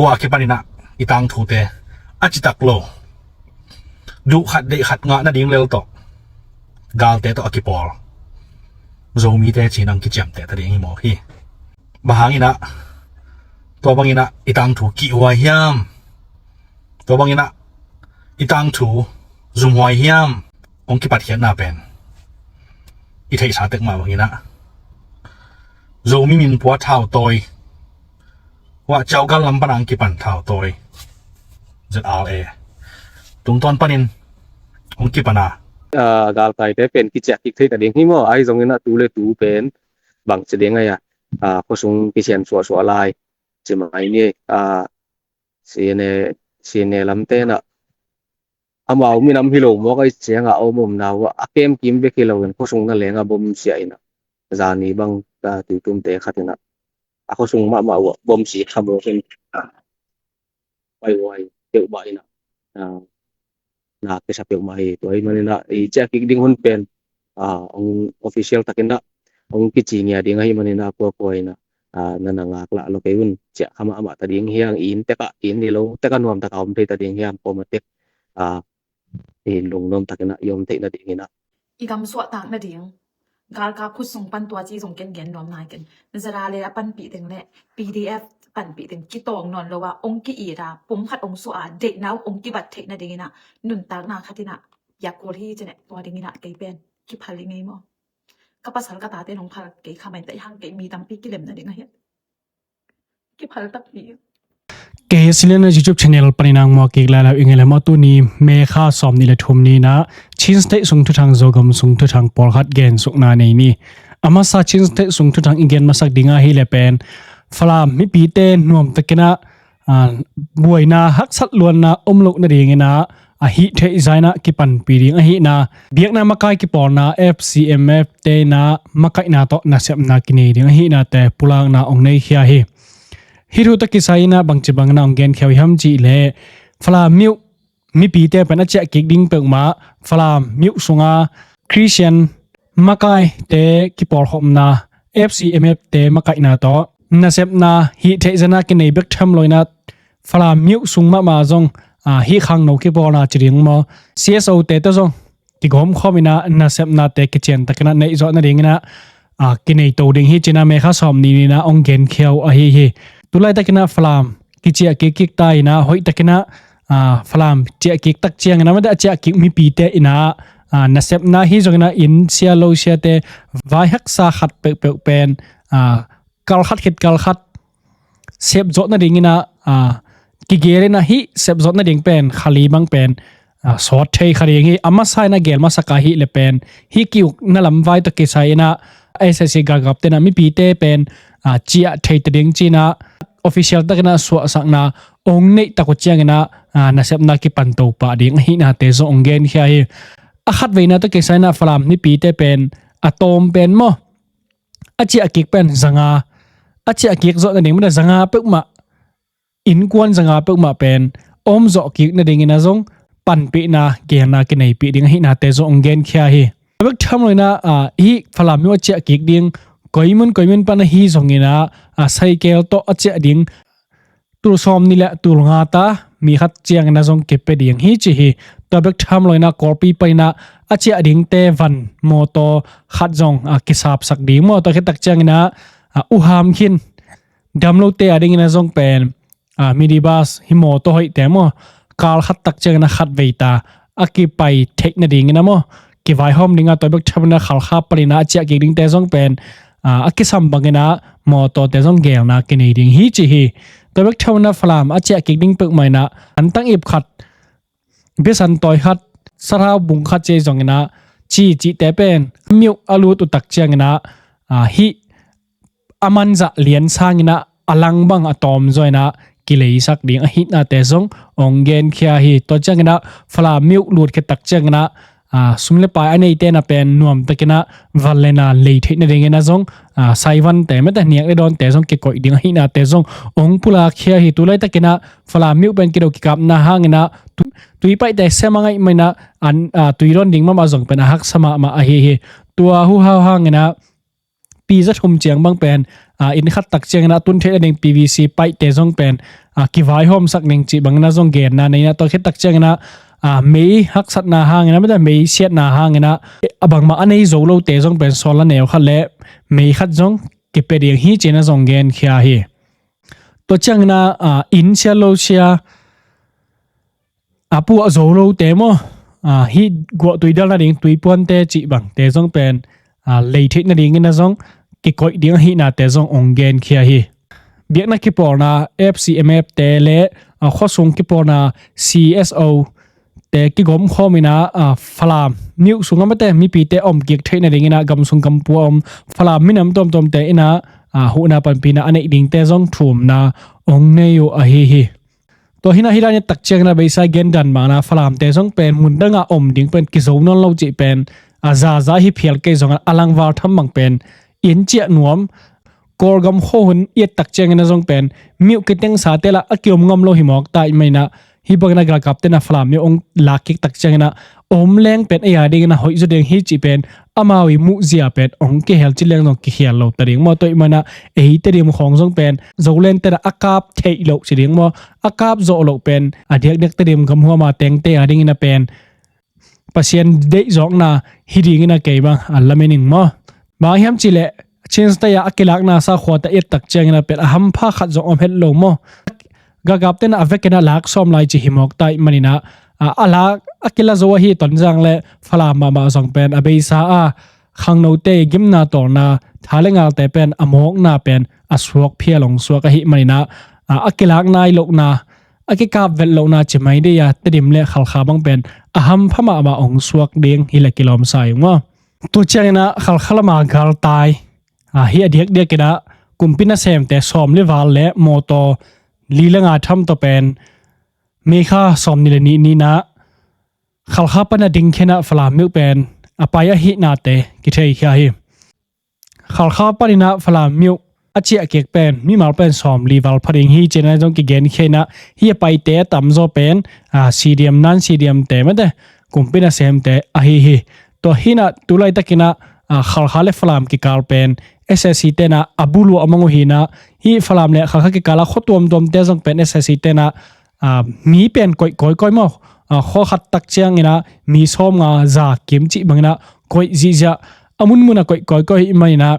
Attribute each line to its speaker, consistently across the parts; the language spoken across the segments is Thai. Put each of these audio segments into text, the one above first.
Speaker 1: ว่าคิดปานินะอีตังถูเตอาจิตักโลดูขัดเดขัดงานาดิ้งเลวตกกาลเตตอคิปอลโจมีเตจีนังกิจมเตตดิ้งอีโมฮีบางอินะตัวบางอินะอีตังถูกิวายามตัวบางอินะอีตังถูซุมวายามองคิปัดเขียนนาเป็นอีเทชาเต็กมาบางอินะโจมีมินปัวเท่าตัวว่าเจ้ากันลำปนังกิปันเท่าตัวจะเอาตรงตอนปนินองกิปนา
Speaker 2: กาลไตเตเป็นกิจกิจที่แต่เดียงที่มั่วไอ้ตรงนี้นะตูเลยตูเป็นบางจะเดียงไงก็ส่งกิจสัวลายจะมาไอ้นี่เสียเนลำเต้นอามามีน้ำพิโลมว่าไอ้เสียงเอามุมนาวเกมกิมเบกิโลกันก็ส่งนั่นแหละบ่มเสียนะจานี้บางตุ่มเตะขัดนะก็ส่งมาว่าบ่มเสียทำเราเป็นไวเกี่ยวใบนะke sapyo mai toy manina I check ding hun pen ong official takinda ong kichi nia ding hi manina ko ina nananga kla lo ke un che khama ama ta ding hiang in ni lo te ka nuam ta kaum te ta ding hiam ko matek lung nom takina yom te na ding ina
Speaker 3: igam suwa tak na ding gal ka khut song pan tua chi song ken gen nom nai ken nazara le pan pi teng le pdf pan pi teng ki tong non lo wa ong ki ira pum khat ong suwa de naw ong ki bat thek na ding ina nun tak na khatina ya ko hi chene to ding ina ke pen ki phali ngai mo ka pasal ka ta te nong phal ke khamai ta hang ke mi tam pi ki lem na ding hi ki phal tak pi
Speaker 4: KSLian YouTube channel paninang mo kiklala ingele mo tu ni me kha som ni le thum ni na chin state sung thu thang zogam sung thu thang pawlkhat gen sukna nei ni ama sa chin state sung thu thang igen masak dinga hi le pen fala mi pi te nuam takena buaina hak sat luan na omlok na ringena hi the zaina ki pan pi ring hi na biakna makai ki porna FCMF te na makai na to na sep na ki nei ring hi na te pulang na ong nei khia hi hiru ta kisaina bangche bangna ongen kheu ham chi le fala miu mi pi te pana che kik ding pe ma fala miu sunga Christian makai te ki por homna FCMF te makai na to na sep na hi the jana ki nei bek tham loina fala miu sungma ma jong hi khang no ki por na chiring mo CSO te to jong ki gom khomina na sep na te ki chen takna nei zo na ring na ki nei to ding hi china me kha som ni na ongen kheu a hi tulai takina flam kichia kik ta ina hoi takina flam chia kik tak chiang na ma chia kik mi pi te ina na sep na hi jogna in sia lo sia te vai hak sa khat pe pen kal khat sep zot na ding ina ki gere na hi sep zot na ding pen khali bang pen sort thei khari ngi ama sai na gel ma saka hi le pen hi ki na lam vai to ke sai na SAC gagap te na mi pi te pen chia thei te ding china official takna swa sakna ong nei ta ko chiangena na sepna ki panto pa ding hi na te zo ongen khia hi a khat veina to ke saina flam ni pi te pen atom pen mo achi akik pen zanga achi akik zo na ding ma zanga pe ma in kwan zanga pe ma pen om zo ki na ding ina zong pan pi na ge na ki nei pi ding hi na te zo ongen khia hi bek tham loina hi flam mi achi akik ding koimun pana hi zongina cycle to ache ding tur som ni la tur nga ta mi khat chiang na zong ke pe ding hi chi hi tabek tham loina korpi paina ache ding te van moto khat zong ki sap sak ding mo to khetak chiang na u ham khin damlo te ading na zong pen minibus hi mo to hoi te mo kal khat tak chiang na khat veita aki pai thek na ding na mo ki vai hom dinga tabek tham na khal kha palina ache ki ding te zong pen akisam bangena moto te jong gel na kiniding hi chi hi tabek thawna flam ache kiding pek maina antang ip khat besan toy khat sarau bung khat che jongena chi te pen miu alu tu tak changena hi amanza lian sangina alang bang atom joina kilei sak ding a hit na te jong ongen khia hi to changena flam miu lut ke tak changena sumle pa anei te na pen nuam takina valena leithe na ringena jong saiwan te meta niak le don te jong ke koi ding hi na te jong ong pula khia hi tulai takina fala miu pen ki do ki kap na hangena tui pai te semangai maina an tuiron ding ma jong pen hak sama ma a hi tua hu ha hangena ปีจะทุ่มเจียงบางเป็นอินขัดตักเจียงนะตุนเทอเดง PVC ไปเตะจงเป็นกิวายหอมสักหนึ่งจีบางนะจงเกณฑ์นะในนะตัวเข็ดตักเจียงนะไม่ฮักสัตนาหางนะไม่ได้ไม่เสียดนาหางนะบางมาอันนี้โจโลเตะจงเป็นโซลาเนลขัดเละไม่ขัดจงเก็บไปเรียงฮีเจนะจงเกณฑ์ขี้อาฮีตัวเจียงนะอินเชียโลเชียปูโจโลเตะมั้งฮีกว่าตุยดอลนะดิ่งตุยปวนเตะจีบางเตะจงเป็นเลยทิศนะดิ่งนะจงกิโกยดิ่งฮีนะเตะจงองเกณฑ์ขี้อาฮีเบียกนักกิปอร์นะ FCMF เตะเละข้อส่งกิปอร์นะ CSO แต่กิกอมข้อมีนะฟลามมิวสุงมาแต่มีปีเตอมกิกเทนดิ่งนะกำสุงกำปัวฟลามมินำตอมเตะนะหูนาปันปีนะอันนี้ดิ่งเตะจงทุ่มนะองเนยอฮีตัวหินาฮิราเนี่ยตักเชียงนะไปใส่เกนดันมานะฟลามเตะจงเป็นมุนดังอมดิ่งเป็นกิโซนนเราจีเป็นซาฮิเพียลเกจงอลังวาร์ทำบังเป็นอินเจียนวมกอร์กำโคหุนเอียตักเชียงนะจงเป็นมิวกิเตงสาเตละอกิอมงอมโลหิมอกตายไม่นะฮิบังนักรักกับเตนะฟลามมิวองลักกิตักเชียงนะอมแรงเป็นไอ้ยาดิ่งนะหอยจุดเด้งฮิจิเป็นอามาวิมุเซียเป็นองเกเฮลจิเลงนองกิเฮียโลตะดิ่งมอตัวมันนะเอฮิเตดิ่งของจงเป็นโจเลนเตนะอากาบเทอิโลจิดิ่งมออากาบโจโลเป็นเดียกเด็กเตดิ่งคำหัวมาเตงเตะดิ่งนะเป็นปัศยันเดจอกนะฮิดิ่งนะเก็บังอัลละเมนิงมอบางแห่งจิเลชินสเตียอักลักนาซาขวดเอ็ดตักเจงนะเป็นหัมพาขัดจงอมเฮลโลโมกากาบเตนะอเวกนะลักซ้อมไลจิหิมอกไตมันนี่นะลักอักลาโซฮีตอนจังเลฟลามาสองเป็นอเบซาขังโนเตกิมนาตอนาทาเลงาเตเป็นอมอกนาเป็นอสวกเพียลงสวกหิมันนี่นะอักลักนายโลกนาอักกาบเวลโลนาจิไม่ได้ยาเตดิมเลขัลขาบังเป็นหัมพมาองสวกเดียงฮิเลกิลอมไซงว่าตัวเจงนะขัลขลมากาลตายฮีอเดียกนะกุมพินาเซมแต่สอมเลวาลและโมโตลีลงาทำตัวเป็นเมฆาสอมนิลนีนะขัลขาปนาดิงแค่นะฟลามิวเป็นอปายหินาเตกิเทยขี้ฮีขัลขาปนินะฟลามิวอาเจียเกกเป็นมีมาเป็นสอมลีวาลพดิงฮีเจนะจงกิเกนแค่นะฮีไปเตะต่ำโซเป็นซีเดียมนันซีเดียมเตะไม่ได้กุมพินาเซมเตะฮีตัวฮีนะตุไลตะกินะขัลขาเลฟลามกิกาลเป็น SAC เตนะอับูลูอมังหินะฮีฟลามเลขัลขากิกาลขดตัวมเตะจงเป็น SAC เตนะมีเป็นก้อยมั้งข้อขัดตักเชียงนะมีส้มงาจากเข็มจิบังนะก้อยจีจะอามุนมุนก้อยไม่นะ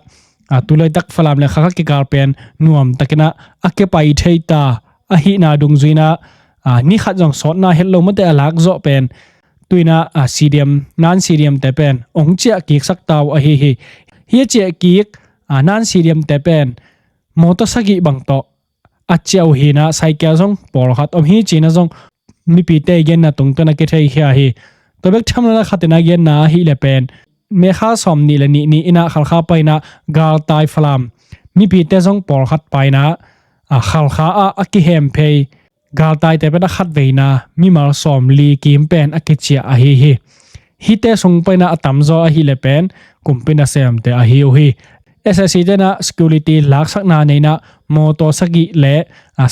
Speaker 4: ตุเลยตักฟลามเลขัลขากิกาลเป็นนวมตะกินะอักเก็บไปเทยตาหินาดุงจุยนะนี่ขัดจงสอดนะเฮลโลมันแต่ลักโซเป็นตุยนะซีเดียมนันซีเดียมแต่เป็นองเจียกิกสักตาวฮีเจียกิกนันซีเดียมแต่เป็นมอเตอร์สกีบังโตอาเจียวฮีนะไซเคิลจงปอลขัดอมฮีจีนะจงมีปีเตเกนนะตรงตัวนักเทยเฮียฮีตัวเบกทำนะขัดนะเกนนะฮีเลเป็นเมฆาสอมนี่ละนี่อินะขัลขาไปนะกาลไตฟลามมีปีเตจงปอลขัดไปนะขัลขาอักกิเฮมเพย์กาลไตแต่เป็นขัดเวนะมีมาสอมลีกิมเป็นอักเจียฮีเตส่งไปนะตัมโซฮีเลเป็นกุมเป็นนะเซมเตฮีโอฮี SAC เตนะ security ลักษณะในนะมอเตอร์สกีและ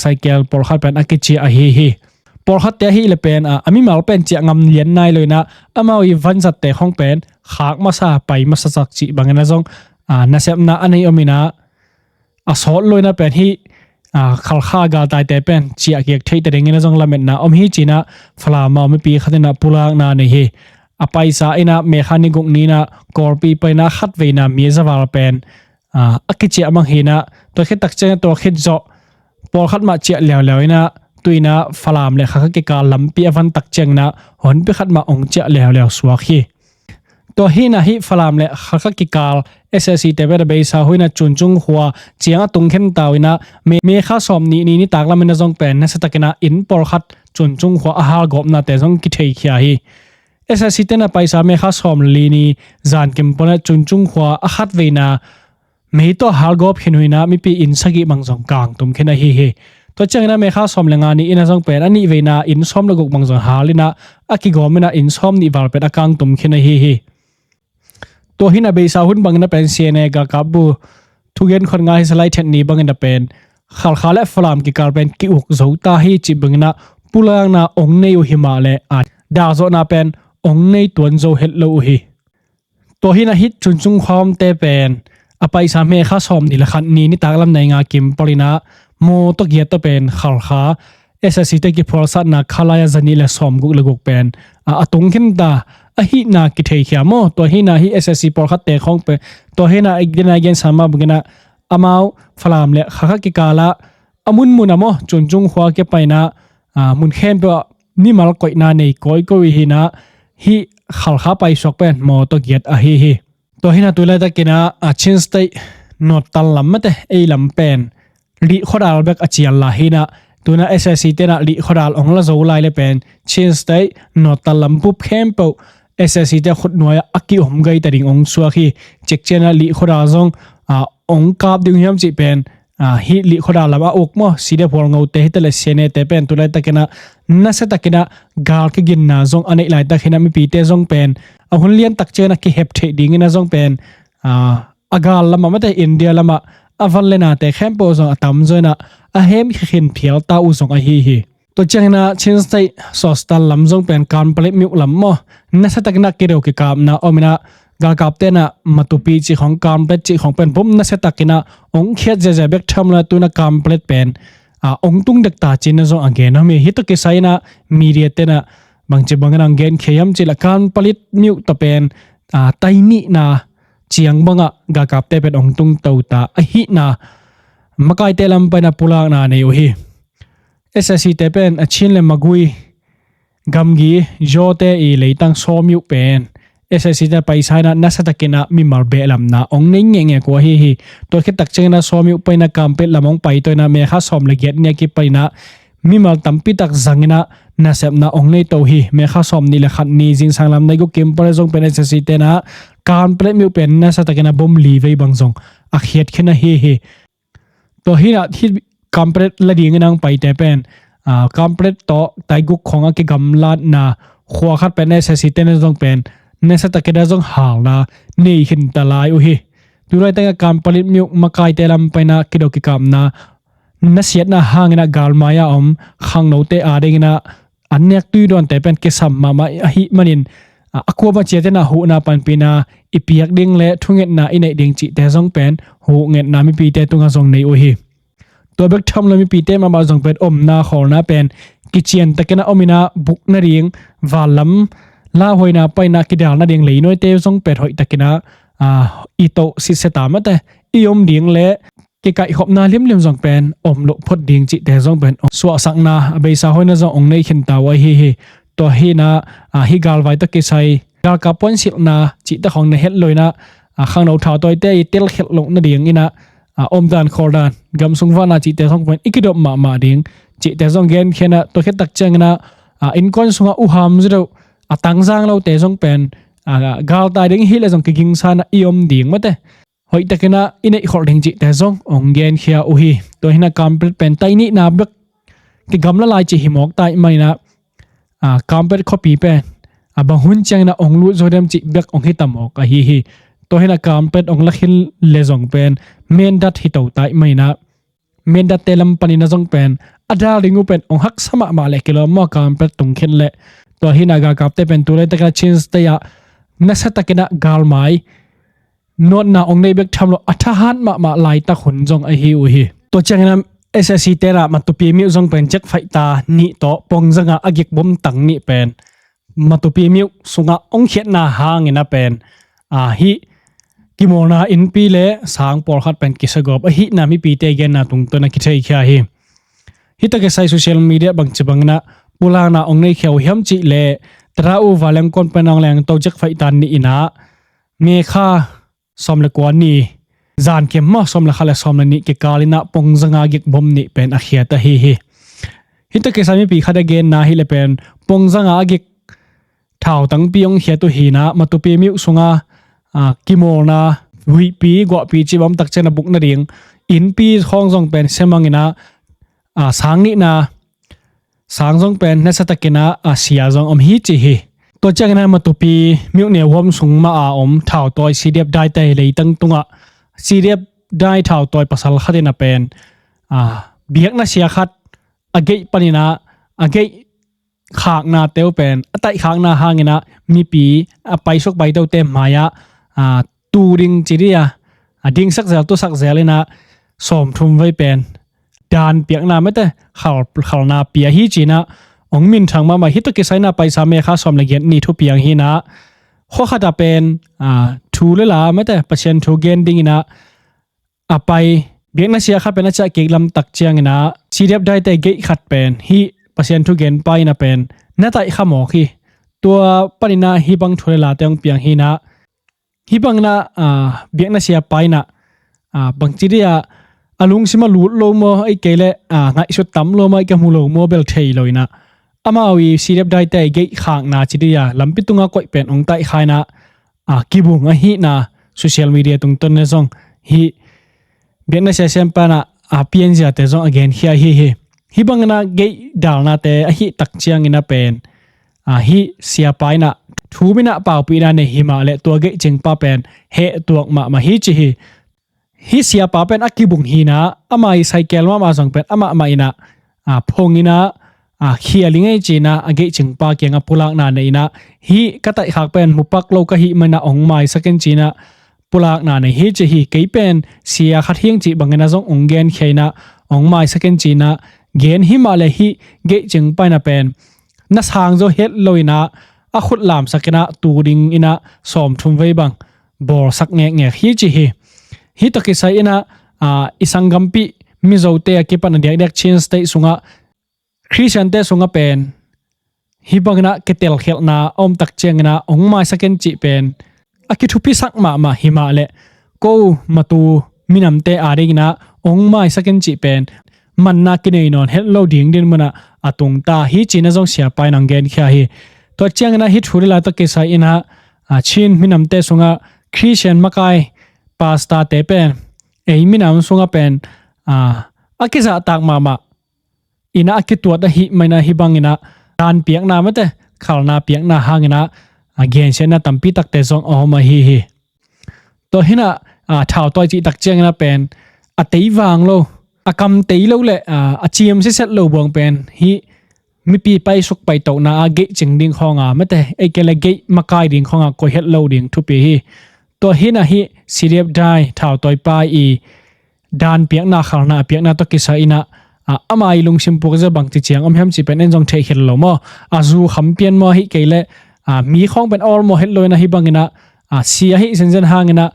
Speaker 4: ไซเคิลปอลขัดเป็นอักเจียฮีปอลขัดเตฮีเลเป็นมีมาเป็นเจียงำเลียนนายเลยนะมาอีวันจัดเตห้องเป็นขากมาซาไปมาสักจีบางนะจงนะเซมนะอันนี้อมินะสอดเลยนะเป็นฮีขัลขากาตายแต่เป็นเจียเกียกเทยแต่เรื่องนั้นจงละเม็ดนะฮีจีนะฟลามาไม่ปีขัดนะปุลางนาเนี่ยไปซาอินะเมฆานิกุกนี้นะกอร์ปีไปนะขัดเวนะมีสวาลเป็นอักเจียมังฮีนะตัวแค่ตักเจนตัวแค่จ่อปอลขัดมาเจียแล้วนะตุยนะฟลามเลยขัดกิกาลัมปีอวันตักเจงนะหอนไปขัดมาองเจียแล้วสวาคีตัวฮีนะฮีฟลามเลยขัดกิกาล SAC เตเบอร์เบย์ซาหุยนะจุนจุงหัวเจียงตุงเข็นตาวินะเมฆาสอมนี่ตากละมันจะจงเป็นนะสตักนะอินปอลขัดจุนจุงหัวอาหารกบนะแต่จงกิเทยขี้ฮีSAC เตนะไปซาเมฆาสอมลีนี่จานเก็มปนจุนจุงหัวอาหัดเวนะไม่ตัวหารกบเห็นหุยนะมีปีอินสกิบังจงกลางตุ่มเข็นฮีตัวเจ้านะเมฆาสอมเลงานี่อินจงเป็นอันนี้เวนะอินสอมละกุกบังจงหาลินะอากิกอมนะอินสอมนี่วาลเป็นอากางตุ่มเข็นฮีตัวหินาเบสาหุ่นบังนะเป็นเซียนกากับบูทุกเย็นคนงานสไลด์เทนนี้บังนะเป็นขัลขาและฟลามกิการเป็นกิอุกโจตาฮีจิบังนะปุลางนะองเนยหิมาเลอาดาโซนาเป็นองเนยตัวนโจเฮลโลฮีตัวหินาฮิตจุนจุงความเตเป็น apa isa me kha som ni la khan ni ni taklam nei nga kim polina mo to ge to pen khal kha SAC te ki forsa na khalaya zani la som gu laguk pen atung kin da a hi na ki thei khia mo to hi na hi SAC por khat te khong pe to he na igena again sama bugena amau phalam le kha kha ki kala amun munamo chunjung hwa ke paina mun khem pe ni mal koi na nei koi ko hi na hi khal kha pai sok pen mo to get a hi to hi na tu la ta kina a chin stai not tal lam mate ei lam pen ri khodal bek achial la hi na tuna SAC te na li khodal ong la zo lai le pen chin stai not tal lam pup khem po SAC te khut noya aki hom gai ta ring ong suwa khi chek chena li khoda zong ong kap ding yam chi pen hi li khoda lama ok mo side phor ngau te hitale sene te pen tulai takena na se takena gal ke gin na zong anei lai takhina mi pi te zong pen ahun lian tak chena ki hep the ding na zong pen agal lama mate India lama aval lena te khem po zong atam zoina a hem khin phial ta u zong a hi to changna chin stai sostal lam zong pen kan pale mi lam mo na sa takna kiro ki kam na omina gal kap te na matupi chi khong complete chi khong pen bum na se takina ong khet je je bek tham la tu na complete pen ong tung dak ta chin na zong again na mi hit ke sai na media te na bangche bangang gen kheyam chi la kan palit mi to pen taini na chiang banga ga kap te pen ong tung tau ta a hi na makai te lam pa na pula na nei o hi SAC te pen a chin le magui gamgi jote i leitang somyu pen SAC te paisa na nasatakina mi marbe lam na ong nei nge ko hi to ke tak chena somyu pe na kampe lamong pai to na me kha som le get ne ki paina mi mal tampi tak zangina na sep na ong nei to hi me kha som ni le khat ni jing sanglam nei go kim pare jong pen SAC te na kan ple mi pen nasatakina bom li ve bang jong a khiet khena hi to hi na hi complete la ding nang pai te pen complete to tai gu khonga ki gamlat na khwa khat pen SAC te na jong pen nesa takeda jong hal na nei hin talai u hi turai ta company mi makai te lam paina kido ki kam na nasiat na hangina galmaya khang no te ading na anyak tu don te pen ke sam ma hi manin akwa ba chete na hu na pan pina ipiak ding le thunget na inai ding chi te jong pen hu nget na mi pi te tunga jong nei u hi to bek tham la mi pi te ma ba jong pen na khol na pen kichen takena omina buk na ring walam la hoina paina kidal na ding leinoi te jong pet hoi takina ito si seta mate iom ding le ke kai hop na lim jong pen lo phot ding chi te jong pen so sang na be sa hoina jong ong nei khin ta wa hi to hi na hi gal vai ta ke sai gal ka pon sil na chi ta khong na het loina khang no tha toy te tel khel lo na ding ina dan khordan gam sung wa na chi te jong pen ikidop ma ding chi te jong gen khena to khet tak chang na in kon sunga u ham zero atang jang lo te jong pen gal ta ding hi le jong ki ging sana iom ding mate hoi takena ine khol ding chi te jong ong gen khia u hi to hina complete pen tai ni na bek ki gamla lai chi himok tai mai na complete copy pen abang hun chang na ong lu jodem chi bek ong hi tamok a hi to hina complete ong lakhin le jong pen men dat hi to tai mai na men dat telam pani na jong pen adal ringu pen ong hak sama ma le kilo mo complete tung khin le to hina ga kapte pen tulai taka chins te ya nasa takena galmai not na ong nei bek thamlo athahan ma lai ta khun jong a hi u hi to changna SAC te ra matupi mi jong pen chek phai ta ni to pong janga agik bom tang ni pen matupi mi sunga ong khet na hangena pen hi kimona in pi le sang por khat pen kisagop a hi na mi pi te gen na tung to na ki thei kha hi ta ke sai social media bang chibang na pulana ong nei kheu hiam chi le trau valem kon penang leng to jek phai tan ni ina me kha som le kwa ni zan kem ma som la khala som la ni ke kalina pong zanga gik bom ni pen a khia ta hi hi ta ke sami pi khada gen na hi le pen pong zanga gik thau tang pi ong khia tu hi na matu pi mi sunga kimona hui pi go pi chi bom tak chena buk na ring in pi khong jong pen semangina sang ni na sang jong pen na satakina asia jong hi chi hi to changna matupi miu ne hom sungma thau toy cdf dai tai leitang tunga cdf dai thau toy pasal khadina pen biak na sia khat agei panina agei khak na teu pen atai khak na hangina mi pi pai sok bai to te maya turing chiria ding sak zel tu sak zel ina som thum vai pen dan piak na mate khal na pia hi china ong min thang ma hi to ke sai na paisa me kha som lagian ni thu piang hi na kho khata pen thu le la mate pasien thu gen ding ina apai biak na sia kha pen cha ke lam tak chiang ina chirep dai te ge khat pen hi pasien thu gen pai na pen na tai kha mo khi tua panina hi bang thule la teng piang hi na hi bang na biak na sia pai na bang chiria alung sima lut lo mo ai kele ngai su tam lo mai ka mu lo mo bel thei loina amawi sirep dai te ge khang na chiria lampi tunga koi pen ong tai khaina kibung a hi na social media tung ton ne song hi biak na sia sem pa na pn ja te song again hi bang na ge dal na te a hi tak chiang ina pen hi sia pai na thu bina pau pi na ne hi ma le to ge ching pa pen he tuak ma hi chi hi sia pa pen akibung hi na amai cycle ma jong pen ama ina phongina khialing ai china age chingpa kenga pulak na nei na hi katai khak pen mupak lo ka hi mana ong mai second china pulak na nei hi che hi ke pen sia khat hiang chi bangena jong onggen kheina ong mai second china gen hi ma le hi ge chingpa na pen na sang zo het loina a khut lam sakena turing ina som thum vei bang bor sak nge hi chi hi to ke sai ina isangampi mizote ke pan dek change state sunga Christian te sunga pen hi bangna ketel khelna om tak chengna ongma second chi pen akithupi sakma hima le ko matu minam te aringna ongma second chi pen manna kinei non hello ding din mana atung ta hi china jong sia pai nang gen kha hi to chengna hi thurila to ke sai ina chin minam te sunga Christian makai pasta te pen ei minam sunga pen akiza tak mama ina akituat hi maina hi bangina ran piak na mate khalna piak na hangina again sena tampi tak te zong ohma hi to hina thau toy chi tak chengna pen atei wang lo akam tei lo le achiam se set lo bong pen hi mi pi pai suk pai to na ge chingding khonga mate ekele ge makai ding khonga ko het lo ding thu pi hi to hina hi sirep dai thau toy pai dan piak na khalna piak na to kisa ina amai lungsim pok za bang ti chiang hem chi pen en jong thei khel lo mo azu khampian mo hi keile mi khong pen all mo het loina hi bangina sia hi senjen hangina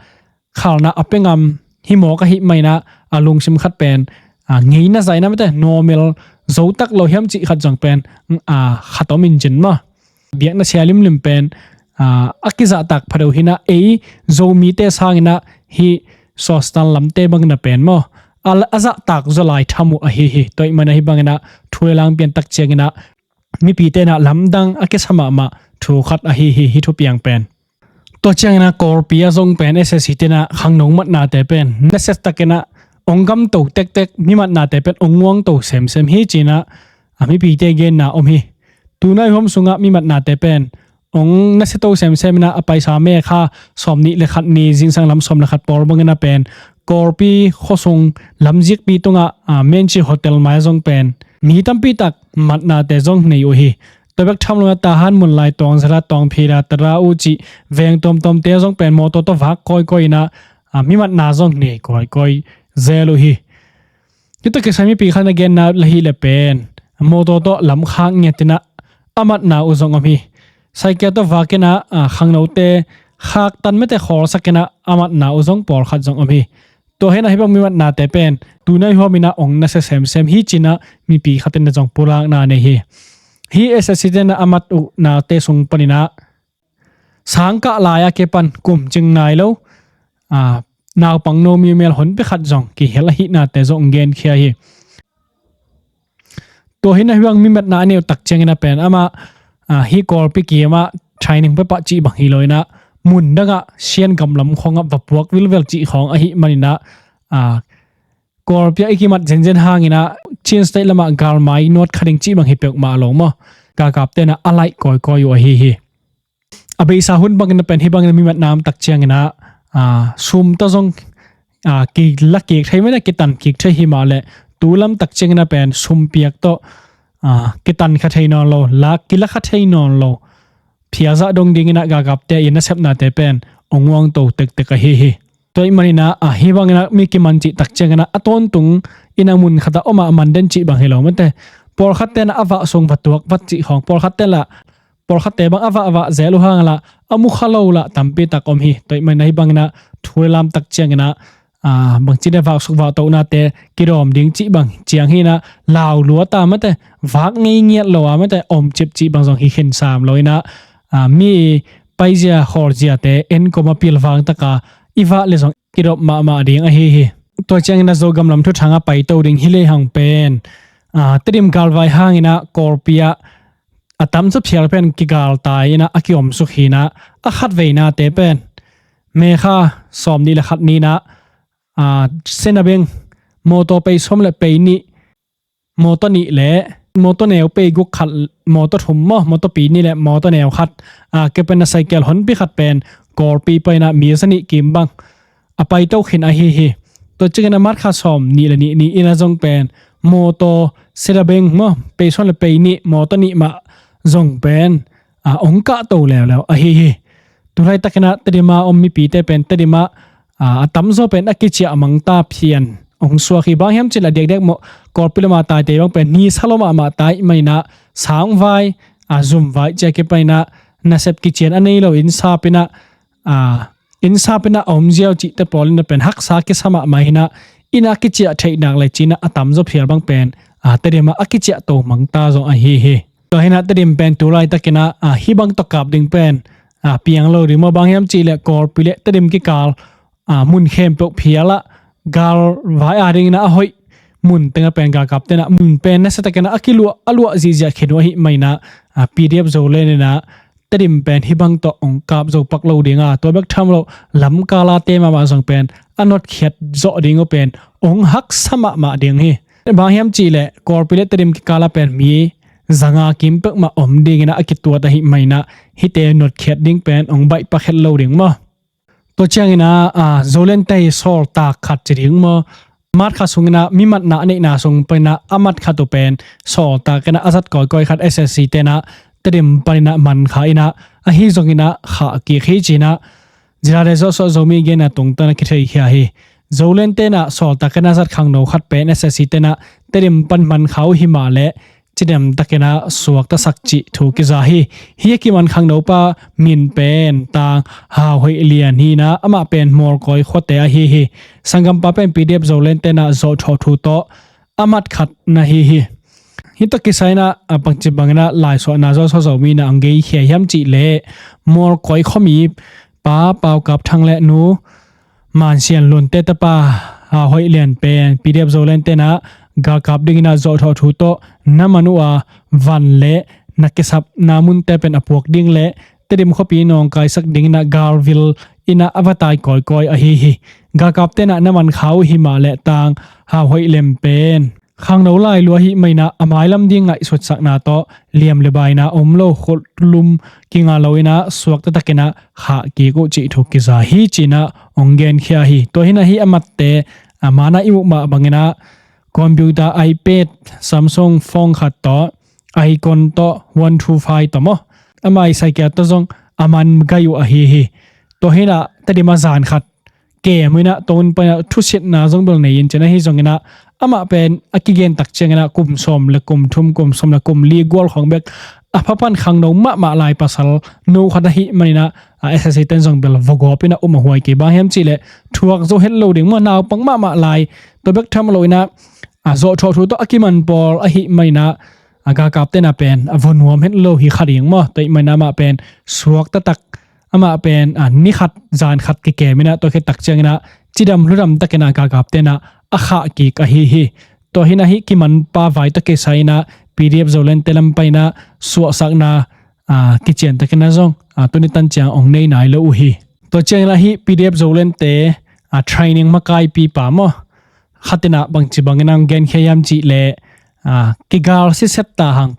Speaker 4: khalna apengam hi mo ka hi maina lungsim khat pen ngeina zaina mate normal zo tak lo hem chi khat jong pen khatomin jin ma biak na sialim lim pen akiza tak phado hina zo mi te sangina hi sostan lamte bangna pen mo aza tak zolai thamu hi toy mana hi bangena thuelang pian tak chengina mi pi te na lamdang ake sama ma thu khat hi thu piang pen to chengna kor pia jong pen SAC te na khangnong mat na te pen message takena ongam to tek mi mat na te pen ongwang to sem hi china ami pi te gen na hi tunai hom sunga mi mat na te pen ong na se to sem na apai sa me kha somni le khat ni jing sang lam som la khat por bangena pen korpi khosong lamjik pi tonga menchi hotel mai jong pen mi tampi tak matna te jong nei o hi tobek thamlo ta han mun lai tong zara tong phira tara uchi veng tom te jong pen mo to vak koi na mi mat na jong nei koi zelo hi kito ke sami pi khan again na lahi le pen mo to lam khang ngetina amat na u jong ami saike to vakena khangno te khak tan mete khor sakena amat na u jong por khat jong ami to hena hibang mi mat na te pen tunai homina ong na se sem hi china mi pi khaten na jong pulang na ne hi assistant amat u na te sung panina sangka laya ke pan kum ching nai lo naw pang no mi mel hon pe khat jong ki hela hi na te jong gen khia hi to hena hibang mi mat na ne tak chengena pen ama hi kor pi ki ama training pe pa chi bang hi loina mun daga sian gamlam khonga bapuak wilwel chi khong a hi manina korpia ikimat jenjen hangina chin state lama galmai not khading chi bang hi pek ma lo mo ka kap te na alai koi yo hi abe sa hun bang na pen hi bang mi mat nam tak chiangina sum ta jong ki laki thaimena kitan ki thai hi ma le tulam tak chengna pen sum piak to kitan kha thai non lo la kila kha thai non lo phiaza dong dingina ga gap te ina sepna te pen ongwang to tek ka hi ตัวมันนะฮิบังนะมีกิมันจิตักเจงนะอตอนตุงอินามุนขตาอมามันเดนจิบังเฮลมันแต่ปอลขัดเตนะอวะทรงวัตถุวัตจิของปอลขัดเตละปอลขัดเตบังอวะเซลุฮังละอมุขลาวละตัมปีตักอมฮีตัวมันนะฮิบังนะทุเรลามตักเจงนะบางจีเดวักสุกวัตโตนาเตกิรอมดิ้งจิบังเจียงฮีนะลาวลัวตามันแต่วักเงียบๆลัวมันแต่อมจิบจิบังทรงฮิเข็นสามลอยนะมีไปเจียฮอร์เจียเตเอ็นก็มาพิลวังตะกาอีวะเลสองกิรบมาดิ้งเฮตัวเจียงนะโซกัมลำทุทางไปตัวดิ้งฮิเลหังเป็นตริมกาลไวหางนะกอร์ปียตัมซุบเชียลเป็นกิกาลตายนะอคิอมสุขีนะขัดเวนาเตเป็นเมฆาสอมนี่ละขัดนี้นะเซนเบงโมโตไปส้มและไปนี่โมโตนี่แหละโมโตแนวไปกุกขัดโมโตถุมโมโตปีนี่แหละโมโตแนวขัดเก็บเป็นไซเคิลหอนปีขัดเป็นกอร์ปีไปนะมีสนิกิมบังไปเต้าเข็นเฮตัวจึงนะมัดข้าสอมนี่ละนี่อินาจงเป็นโมโตเซนเบงไปส้มและไปนี่โมโตนี่มาจงเป็นองค์กะโตแล้วเฮตัวไรตะกันนะตดิมาอมมีปีเตเป็นตดิมาตั้มโซเป็นอักเจียมังตาเพียนองสวาขีบางแห่งจิละเด็กๆกอลปิลมาตายเตบังเป็นนี่สโลมาตายไม่นะสางไว้ซุ่มไว้เจเก็บไปนะน่าเสพกิจเจียนอันนี้เราอินซาเป็นอมเจียวจิตแต่ปอลินเป็นฮักษากิสมาไม่นะอินอักเจียเทนักเลยจีนะตั้มโซเพียบังเป็นแต่เดี๋ยวมาอักเจียโตมังตาจงตัวให้นะแต่เดี๋ยวเป็นตัวไรตะกินะฮิบังตะกับดิ่งเป็นเพียงเราหรือมาบางแห่งจิละกอลปิเลแต่เดี๋ยวกิกาลมุนเข้มปกเพียละกาลไว้ริงนะหอยมุนเต็งเป็นกากับเตนะมุนเป็นนะสตะกันนะกิลัวอลัวจีจะเขียนว่าหิไม่นะPDF โซเลนนะแต่ดิมเป็นฮิบังตอองกับโซปักเราดิ่งตัวเบกทำเราลำกาลาเตมาสังเป็นอันนดเขียดโซดิ่งก็เป็นองฮักสมาดิ่งฮีบางแห่งจีเลยกอร์ปิเลตดิมกิกาลาเป็นมีจังอากิมเปกมาอมดิ่งนะกิตัวแต่หิไม่นะฮิเตนดเขียดดิ่งเป็นองใบปักเห็ดเราดิ่งมาตัวเชียงนะZoland ไตสอลตากขัดจริงมั้มัดขัดสุงนะมีมัดนะนี่นะสุงไปนะมัดขัดตัวเป็นสอลตากนะอาศัดก่อยขัด SAC เตนะเตรียมไปนะมันขายนะฮิจงนะขากี่ขีจีนะจิราเรโซโซมีเกนะตรงตันคิดให้เฮียZoland เตนะสอลตากนะอาศัดขังโนขัดเป็น SAC เตนะเตรียมปันมันเขาหิมาเลจิเดมตะกนะสวกตะสักจิถูกิจาฮีกิมันขังโนปามินเป็นตางหาหอยเลียนฮีนะอามาเป็นมอร์กอยขวดเตะฮีสังกัมปาเป็น PDF โซเลนเตนะโซทอทูโตอามัดขัดนะฮิตกิไซนะปังจิบังนะลายสวนาโซมีนะอังเกยเขียมจิเลมอร์กอยขมีป้าเป่ากับทางและนูมันเสียนลุนเตตปาหาหอยเลียนเป็น PDF โซเลนเตนะกากับดิ่งนะโซทอทูโตน้ำมันว่าวันเละนักสับน้ำมุนเตเป็นอพวกดิ่งเละเตดิมขบีนองกายสักดิ่งนะกาลวิลอินะอวตายก่อยฮีกากับเตนะน้ำมันเขาหิมาเละต่างหาหอยเลมเป็นข้างโนไลลัวหิไม่นะอมายลำดิ่งไงสุดสักนาโตเลียมเลบายนะอมโลขลุมกิงาลอยนะสวกตะกินะขากีกุจิทุกิซาฮีจีนะองเกนเขียฮีตัวหินะฮีอมัตเตมานะอิมุมาบังนะคอมพิวเตอร์ iPad Samsung phone ขัดต่อไอคอนต่อ125ต่อมั้งไม่ใช่แค่ตัวจงมันก็อยู่ฮีตัวเห็นละแต่ดีมาจานขัดเกมเลยนะตัวนี้เป็นทุกสิ่งน่าจงเบลเนี่ยจะให้จงนะมาเป็นกิเกนตักเจงนะกุมสมและกุมทุ่มกุมสมและกุมลีกอลของเบกพับพันขังโนมาลายภาษาโนขัดฮีมันนะSAC เต็นจงเบลวกอปินะหัวกี่บางแห่งจีเลยทัวร์จะเห็นโหลดิ่งมันเอาปังมาลายตัวเบกทำเลยนะโซทอทูโตกิมันบอลหิไม่นะกากับเตนะเป็นวนหัวเห็นโลหิขัดยังมั้งแต่ไม่นะมาเป็นสวกตะตักมาเป็นนิขัดจานขัดเก๋ๆไม่นะตัวแค่ตักเจงนะจีดำรุ่ดำตะเกนะกากับเตนะขากีกฮีตัวหินะฮิกิมันป้าไว้ตะเกใส่นะ PDF โซเลนเตลัมไปนะสวกสักนะกิจเจนตะเกนะจงตัวนี้ตั้งใจองในไหนแล้วฮีตัวเจงละฮิ PDF โซเลนเตtraining มาไกลปีป่ามั้งขัดนะบางจีบางนังเกนเขียมจีเล่กิกาลสิเซตตาหัง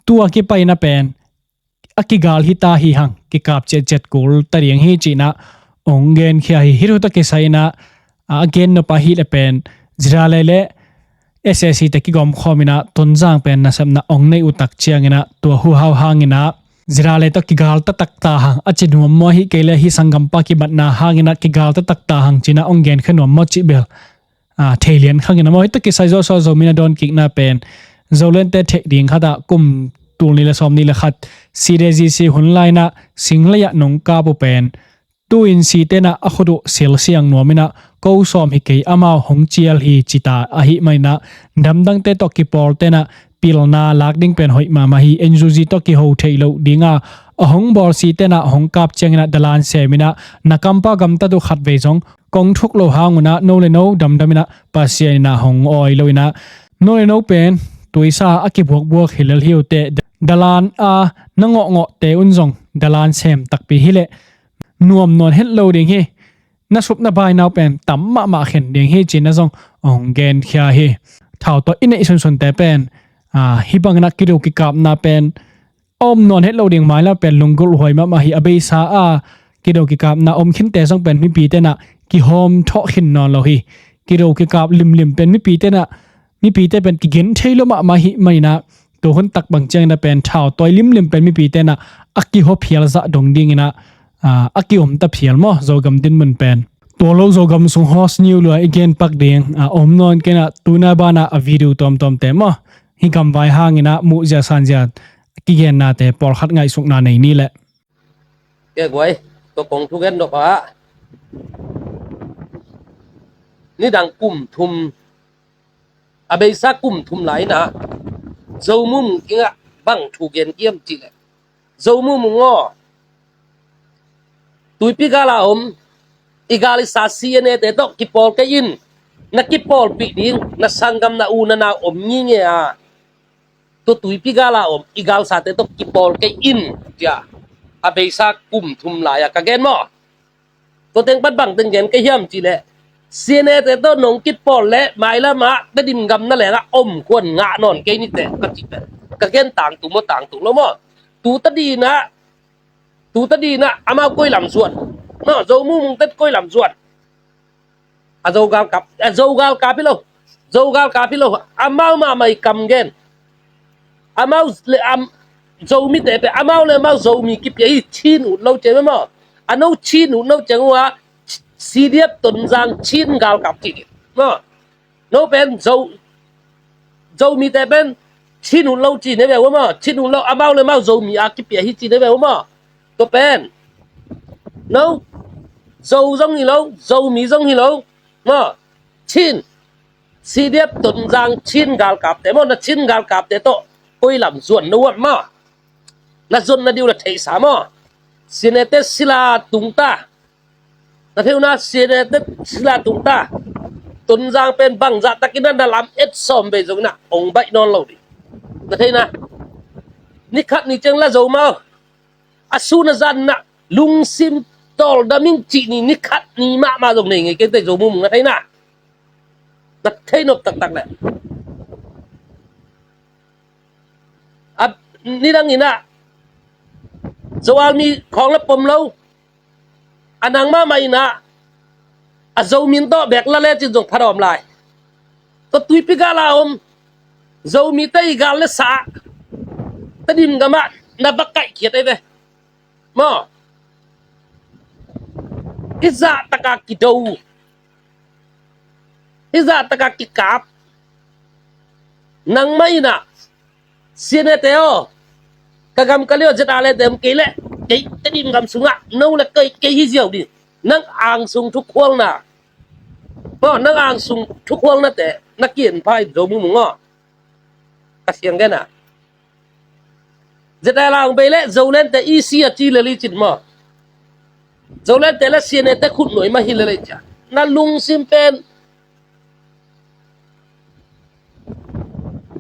Speaker 4: ตัวกิไปนะเป็นกิกาลฮิตาฮิหังกิกาบเจ็ดกูลตะเรียงฮิจีนะองเกนเขียฮิรุตะกิไซนะเกนนปะฮิเลเป็นจิราเลเล SAC ตะกิกอมข้อมินะต้นจางเป็นนะสำนักองในอุตักเชียงนะตัวหูฮาวหางนะ zira le to kigal ta takta hang achinum mo hi kele hi sangam pa ki batna hangina kigal ta takta hang china ongen khanom mo chi bel thelian khangina mo to ki sai zo so zo mina don kik na pen Zoland te thek ding khada kum tul ni la som ni la khat sirezi si hunlai na singlaya nong ka bu pen tu in si te na akhudu sel siang nomina ko som hi ke ama hong chial hi chita a hi maina damdang te to ki por te na pilna lakding pen hoi ma ma hi enjuji to ki ho theilo dinga ahong bor si te na hong kap chengna dalan semina nakampa gamta du khat ve jong kong thuk lo hanguna no le no damdamina pasiana hong oi loina no le no pen tuisa akibok bok hilal hiute dalan a nango ngo te unjong dalan sem takpi hile nuam non het lo ding hi na sup na bai naw pen tamma ma khen ding hi china jong ong gen khia hi thau to ine isun sun te pen hi bang na kiru ki kap na pen om non het lo ding mai la pen lungul hoi ma hi abei sa a kiru ki kap na om khin te jong pen mi pi te na ki hom tho khin non lo hi kiru ki kap lim pen mi pi te na mi pi te pen ki gen thailo ma hi mai na to hun tak bang cheng na pen thau toy lim pen mi pi te na aki ho phial za dong ding ina aki ta phial mo zogam din mun pen to lo zogam sung hos new lo again pak ding om non kena tuna bana a video tom te mo hi kam vai hangina mu ja san ja ki gen na te por khat ngai suk na nei ni le
Speaker 5: ke goi to kong thu gen do ka ni dang kum thum abei sa kum thum lai na zomum kinga bang thu gen kiam chi le zomum ngo tuipi gala igali sa siene te to kipol ke in na kipol pi ding na sangam na una na ngi nge a to tuipi gala igal sa te to kipol ke in ja abei sa kum thum la ya ka gen mo to teng pat bang teng gen ke hiam chi le siene te to nong kipol le mai la ma da dim gam na le ga kwon nga non ke ni te ka chi pe ka gen tang tu lo mo tu ta di na ama koi lam suat no zo mu mung tet koi lam suat a zo gal ka pi lo amau ma mai kam gen amau le am zo mi te pe amau le mau zo mi ki pe hi chin u lo che mo ano chin u no chang wa si diep ton jang chin gal kap ti no pen zo mi te pen chin u lo chi ne be mo chin u lo amau le mau zo mi a ki pe hi chi ne be mo to pen no dâu giống như lâu dâu mì giống như lâu mà chín si điệp tuần giang chín gal cạp thế mà nó chín gal cạp thế to ôi làm ruộng đâu mà là ruộng là điều là thấy sao mà xin tết sila tung ta là theo na xin tết sila tung ta tuần giang bên bằng dạ ta cái đó là làm ít xóm về giống nè ông bậy non lâu đi là thế na ní khát ní chân là dâu mà asu na zan na lung sim tol da ming chi ni khat ni ma dong nei ngai ke te zo mu nga thai na ta thai no tak tak le ab ni dang ina zoal mi khong la pom lo anang ma mai na a zo min to bek la le chi jong pharom lai to tui pi ga la zo mi tai ga le sa ta dim ga ma na bakai kiet ai ve mo iza taka kidou iza taka kikap nang mai na siene teo kagam kalio jeta le dem kele cái dim gam sunga no la cái hi diao đi nang ang sung thu khwang na mo nang ang sung thu khwang na te na kien phai do mu ngo ka siang gen na jeta lang be le Zoland te isi a chi le li chin mo Zoland te la siene te khut noi ma hi le cha na lung sim pen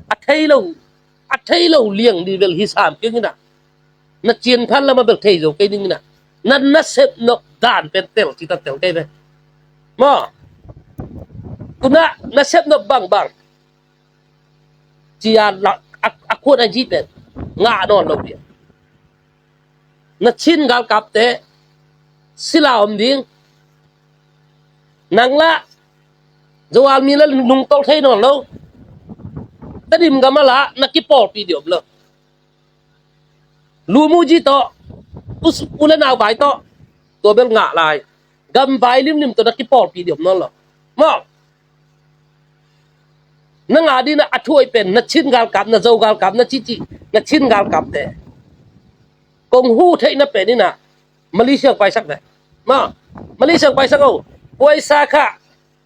Speaker 5: a thei lo liang di vel hi sam ke ni na chien than la ma bel thei zo ke ni na sep nok dan pen tel chi ta tel ke be mo kuna na sep nok bang chi ya la a khot a ji te nga non lo dia na chin gal kap te sila ding nang la zoal mi la nung tol thei non lo ta dim gamala na ki por pi diom lo lu mu ji to ulan au bai to to bel nga lai gam bai lim to na ki por pi diom non lo mo na nga di na athuai pen na chin gal kap na zo gal kap na chi na chin gal kap te kong hu thei na pe ni na Malaysia pai sak de ma Malaysia pai sak o poi sa kha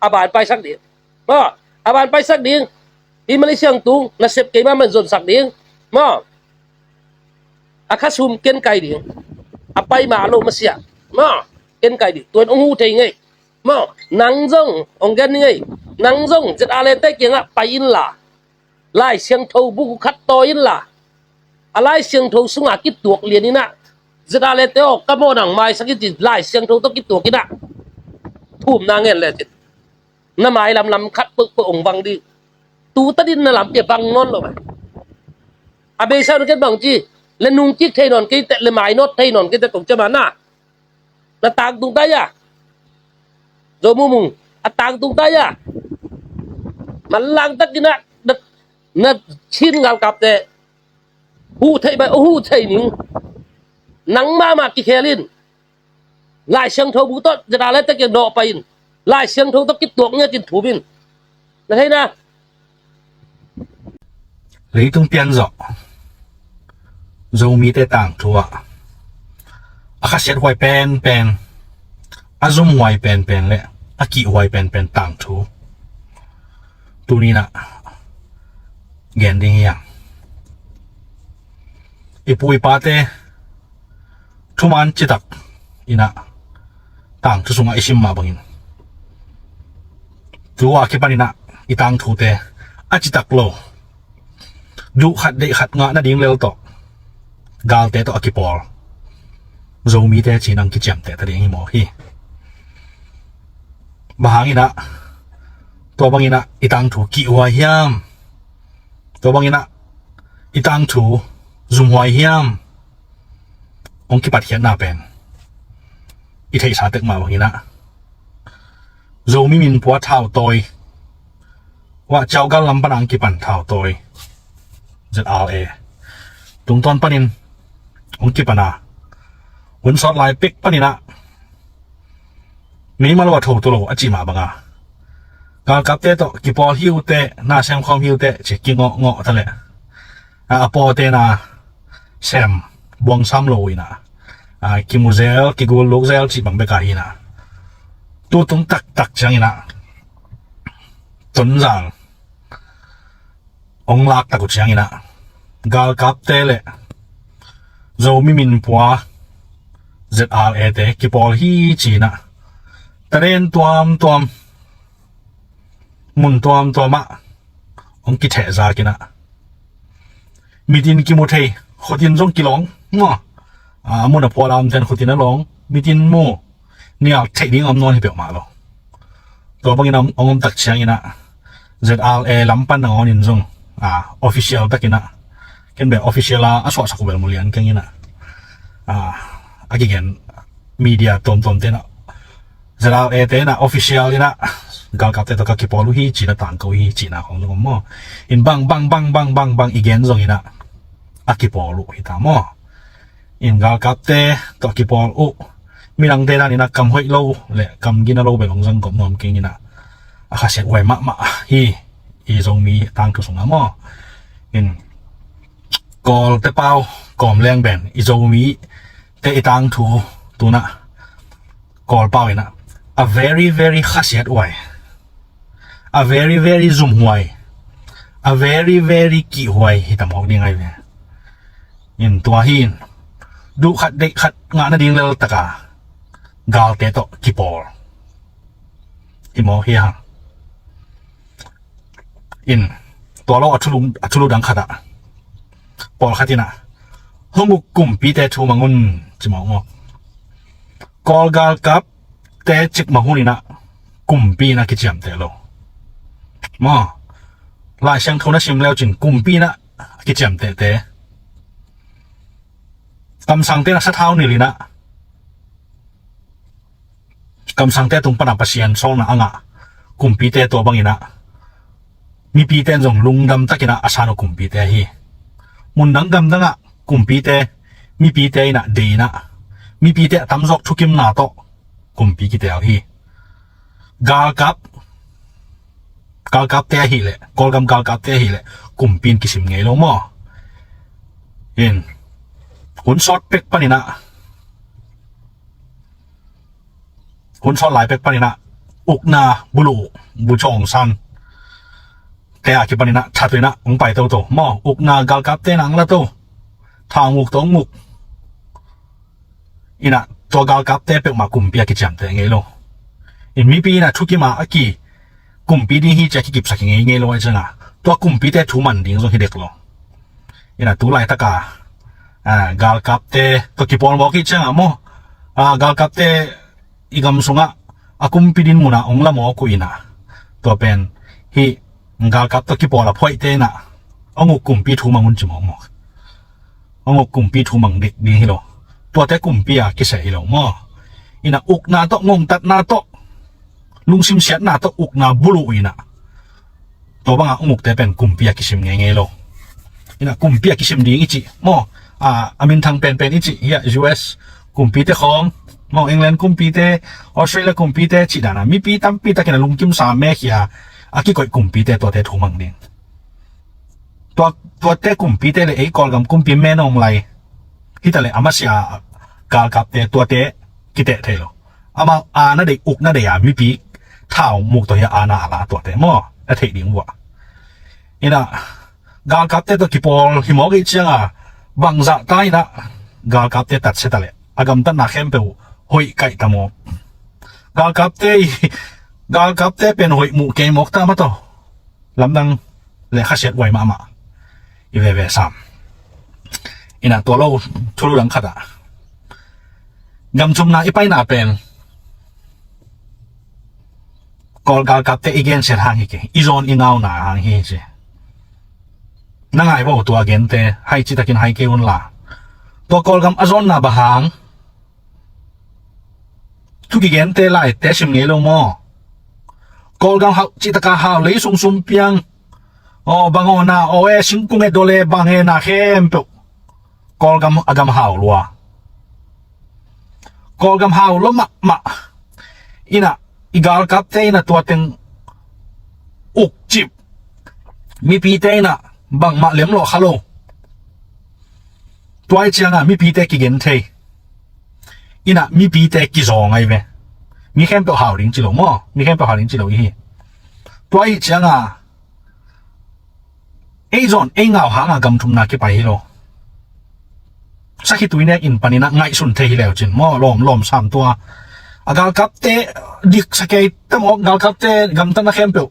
Speaker 5: aban pai sak di ma aban pai sak ding di Malaysia tung na sep ke ma man zon sak ding ma akasum ken kai ding apai ma lo masia ma ken kai di tuan ong hu thei ngai ma nang zong ong gan ngai nang zong jet ale te kenga pai in la lai siang thau bu khat to in la alai siang thau sunga ki tuak lian ina jet ale te o kamo nang mai sakit ji lai siang thau to ki tuak ina thum na ngel le jet na mai lam khat pu ong wang di tu ta din na lam ke bang non lo ba abe sao nó cái bằng chi lên nung chiếc thay nón cái le mai nốt thay nón cái ta cũng cho mà na tang tung tay à rồi mu mùng tang tung tay à mà lang tất cái na chín ngal cặp de hu thay bài hu thay nín nắng mà KSLian lại sang thâu bú tốt giờ đã lấy tất cái nọ bay lại sang thâu tất cái tuộc nha cái thủ bin là thấy na
Speaker 1: lấy tung pian rõ dầu mi tê tảng thua aka set hoài pen zoom hoài pen lệ aki hoài pen tảng thu tu ni na gen ding yang ipui pate thuman chitak ina tảng thu sunga isim ma bangin tuwa ki panina itang thu te achitak lo du khat de khat nga na ding lel to gal te to akipol zo mi te chinang ki cham te ta ding mo hi bahangina to bangina itang thu ki wa hiam to bangina itang thu zum hoi hiam ong ki pat hian na pen i thei sa tek ma bangina zo mi min puwa thau toy wa chau gal lam panang ki pan thau toy ZLA tung ton panin ong ki pana un sot lai pik panina mi malwa tho to lo achi ma banga gal kap te to ki pol hiu te na sem khom hiu te che ki ngo ta le a po te na sem bong sam lo ina ki muzel ki gol lok zel chi bang be ka ina tu tung tak chang ina ton zang ong lak ta ku chang ina gal kap te le zo mi min pwa ZLA te ki pol hi chi na taren tuam mun tuam ma ong ki the za kina midin ki mo thei khotin jong ki long ngo mo na pwa lam ten khotin na long midin mo nia thei ding am non hi pe ma lo to bangin ong tak chang ina ZLA lampan na onin jong official takina ken be official a so sa ko bel mulian ken ina again media tom te na ZLA te na official ina gal kap te to ka ki polu hi chi na tang ko hi chi na khong jong mo in bang igen jong ina aki polu hi ta mo in gal kap te to ki pol u milang te na ina kam hoi lo le kam gina lo be long jang kom nom ken ina akha set wai ma hi i jong mi tang tu sung mo in kol te pau kom leng ben i jong mi te itang thu tu na kol pau ina a very khasiat wai a very zoom huai a very ki huai hi tam ok ding ai ve in tua hin du khat de khat nga na ding lel taka gal te to ki por hi mo hi ha in to lo athulu dang khata por khatina homuk kum pi te thu mangun chimo ngo kol gal kap te chik mahunina kum pi na ki cham te lo mo la sang thona sim leo chin kum pi na ki cham te kam sang te na sa thau ni lina kam sang te tung pana pasian song na anga kum pi te to bangina mi pi ten jong lungdam takina asano kum pi te hi mun dang gam danga kum pi te มีปีเตนะดีนะมีปีเตตำจอกทุกิมนาโตกุมปีกิเตเอาฮีกาลกับเตะฮีเลยกอลกำกาลกับเตะฮีเลยกุมปีนกิสิมไงลงมั้งเห็นหุ่นซอดเป็กปะนี่นะหุ่นซอดหลายเป็กปะนี่นะอุกนาบุชองซันแต่อาคิปะนี่นะชัดเลยนะองไปโตมั้งอุกนากาลกับเตะนังละโตทางมุกตรงมุกอินะตัวกาลกับเตะเป็กมากุมปีกิจามเตะไงลงอินมีปีนะทุกิมาอากีกุมปีนี้ฮีจะกิบสักไงลงไอ้เจ้านะตัวกุมปีเตะทุมันดิ้งส่งให้เด็กลงอินะตัวไล่ตะกากาลกับเตะตัวกิปอนบอกกิจามกาลกับเตะอีกำสุงอากุมปีดินมุนะองละหมอกุยนะตัวเป็นฮีกาลกับตัวกิปอนละพ่อยเตะนะองกุมปีทุมังมุนจิมององกุมปีทุมังเด็กดีฮิโลตัวแต่กุมปีกิเสฮิโลมั้งอินะอุกนาโตงงตัดนาโตลุงซิมเสียนาโตอุกนาบุลุอินะตัวบางองแต่เป็นกุมปีกิสิมไงโลอินะกุมปีกิสิมดีอิจิมั้งอามินทางเป็นอิจิเฮีย US กุมปีเตของมั้งอังกฤษกุมปีเตออสเตรเลียกุมปีเตจิดานะมีปีตั้มปีตะกินะลุงกิมสามเมขียอากิก่อยกุมปีเตตัวแต่ทุมังเดงตัวแต่กุมปีเตเลยไอ้กอลกับกุมปีแม่นองไลที่แต่เลยอามาเสียกาลกับเตตัวเตกิเตเทโลอามาน่าเด็กอุกน่าเดียมีปีเท่ามุกตัวเฮียนาละตัวเตมั้งแล้วเทดิ้งวะนี่นะกาลกับเตตัวกิปอลหิมอกิเชียงบางจะตายนะกาลกับเตตัดเสร็จเลยอากำตันนักเข้มเปวหอยไก่ตามอกกาลกับเตเป็นหอยหมูเกมอกตามาต่อลำดังเลยข้าเสียดไว้มาอีเวสามอินะตัวเราทุลุดังขัดกำชุมนาอีไปนาเป็นกอลกาลกับเตอีเกนเสียทางฮิกอีโซนอีนาวนาหางฮิเจนั่งไงว่าตัวเกนเตให้จิตกินให้เกอุนลาตัวกอลกำอโซนนาบะหางทุกเกนเตไล่เตชิมเงลงมอกอลกำเขาจิตกาหาวเลยสุ่มเปียงบางนาสิงกุงเอโดเลบางนาเข้มเปกอลกำอากำหาวลัวกอลกำหาวล้มมะอินะอีกาลกับเตนะตัวเต็งอุกจิบมีปีเตนะบางมะเลี้ยมหลอกฮัลโหลตัวไอ้เจ้ามีปีเตกิเกนเทอินะมีปีเตกิจองไงเว้มีแค่เปล่าหาวลิงจิโลมั้งมีแค่เปล่าหาวลิงจิโลอีตัวไอ้เจ้าไอ้จอนไอ้เงาหางกำทุมนาคิไปฮิโลสักทีตัวนี้อินปานินะไงสุนเทฮิเลวจินมั้งล้อมสามตัวอากาลกับเตดิกสักทีตั้งอกกาลกับเตกำตันนักเข้มเปล่า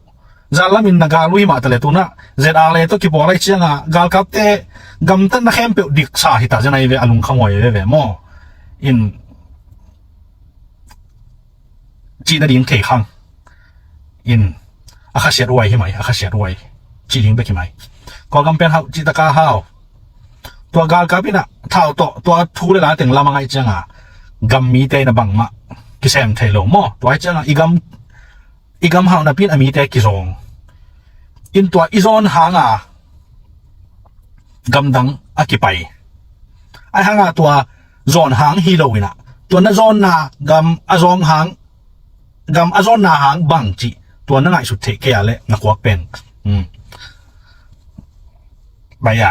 Speaker 1: Zoland na galu hi ma tale tu na ZA to ki borai chianga gal kap te gam tan na khem pe dik sa hi ta jana ve alung khangoi ve mo in chi na ding thei khang in akha shet wai hi mai akha shet wai chi ding be ki mai ko gam pen hau chi ta ka hau to gal kap ina thau to thu le la teng lama ngai chianga gam mi te na bang ma ki sem thei lo mo to ai chianga igam hau na pin ami te ki zong in tua izon hanga gamdang akipai ai hanga tua zon hang hiloina tua na zon na gam azong gam azon na hang bang chi tua na ngai su the ke ale na kwak pen baya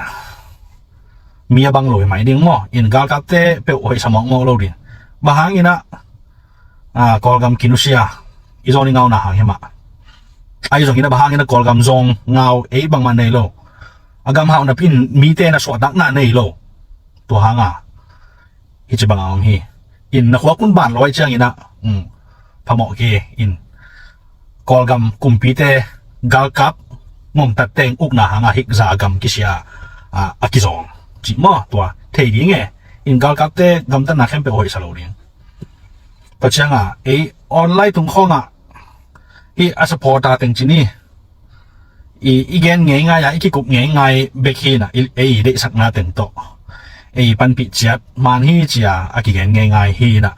Speaker 1: mia bang loi mai ding mo in gal kap te pe oi samong mo lo din ba hang ina kol gam kinusia izon ngau na hang hema ai zong ina bahang ina kol gam zong ngau e bang man nei lo agam hau na pin mi te na so dak na nei lo to hanga hi chi bang ang hi in na khwa kun ban loi chang ina phamo ke in kol gam kum pi te gal kap ngom tat teng uk na hanga hik za gam kisia akizong chi mo to thei ding e in gal kap te gam ta na khem pe hoi sa lo ding pa changa e online tung khonga i asapota teng chini igen ngai ya ikikup ngai bekhi na de sakna teng to pan pi chiat man hi chia akigen ngai hi na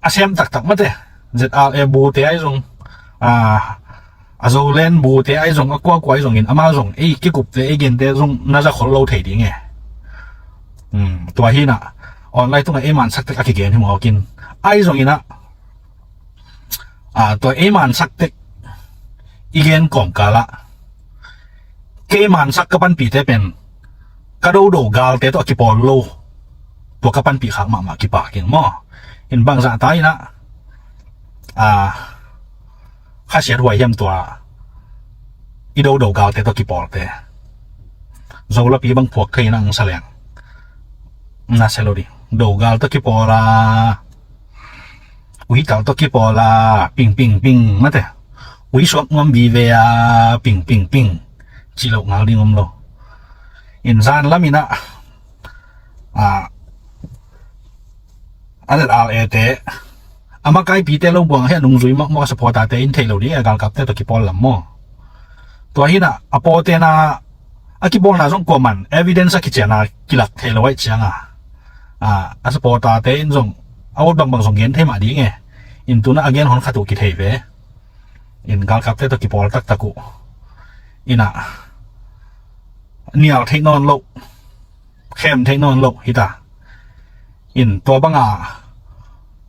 Speaker 1: asem tak mate ZA bu te ai zong Zoland bu te ai zong akwa kwai zong in ama zong kikup te igen te zong na za khol lo thei ding e ตัวฮีน่ะออนไลน์ตรงไอ้มันสักเต็กอากิเกนที่หมอกินไอ้ตรงนี้นะตัวไอ้มันสักเต็กอีเกนกล่อมกาละเกมันสักกะปันปีเตเป็นกระโดดกาลเตตัวกิปอลโลตัวกะปันปีขางมากิปากินหม้อเห็นบางสายตายนะข้าเสียด้วยยำตัวอีโดกาลเตตัวกิปอลเตโซลปีบางพวกเคยนั่งแสลงน่าเซลดิโดกาลตัวกิปอลาวิกาลตัวกิปอลาปิงมาเตวิสวกงอมบีเวียปิงจิโลงาลิงอมโลอินซานละมินะอันเดอร์เอเตอามาไกปีเตโลบวงให้นุ่งจุยมักสปอร์ตเตอินเทโลดีกาลกับเตตัวกิปอลลำมอตัวหินะอปอเตนะอากิปอลน่าจงกว่ามันเอวิเดนซ์กิจนากิลักเทโลไว้จังอาสปอร์ตเตอินจงเอาบางส่งเงินให้มาดีไงอินตัวน่ะเงินหอนขัดตุกิเทเวอินกาลกับเตตัวกิปอลตักตะกุอินะเนี่ยเทคนอนโลกเข้มเทคนอนโลกฮิตาอินตัวบัง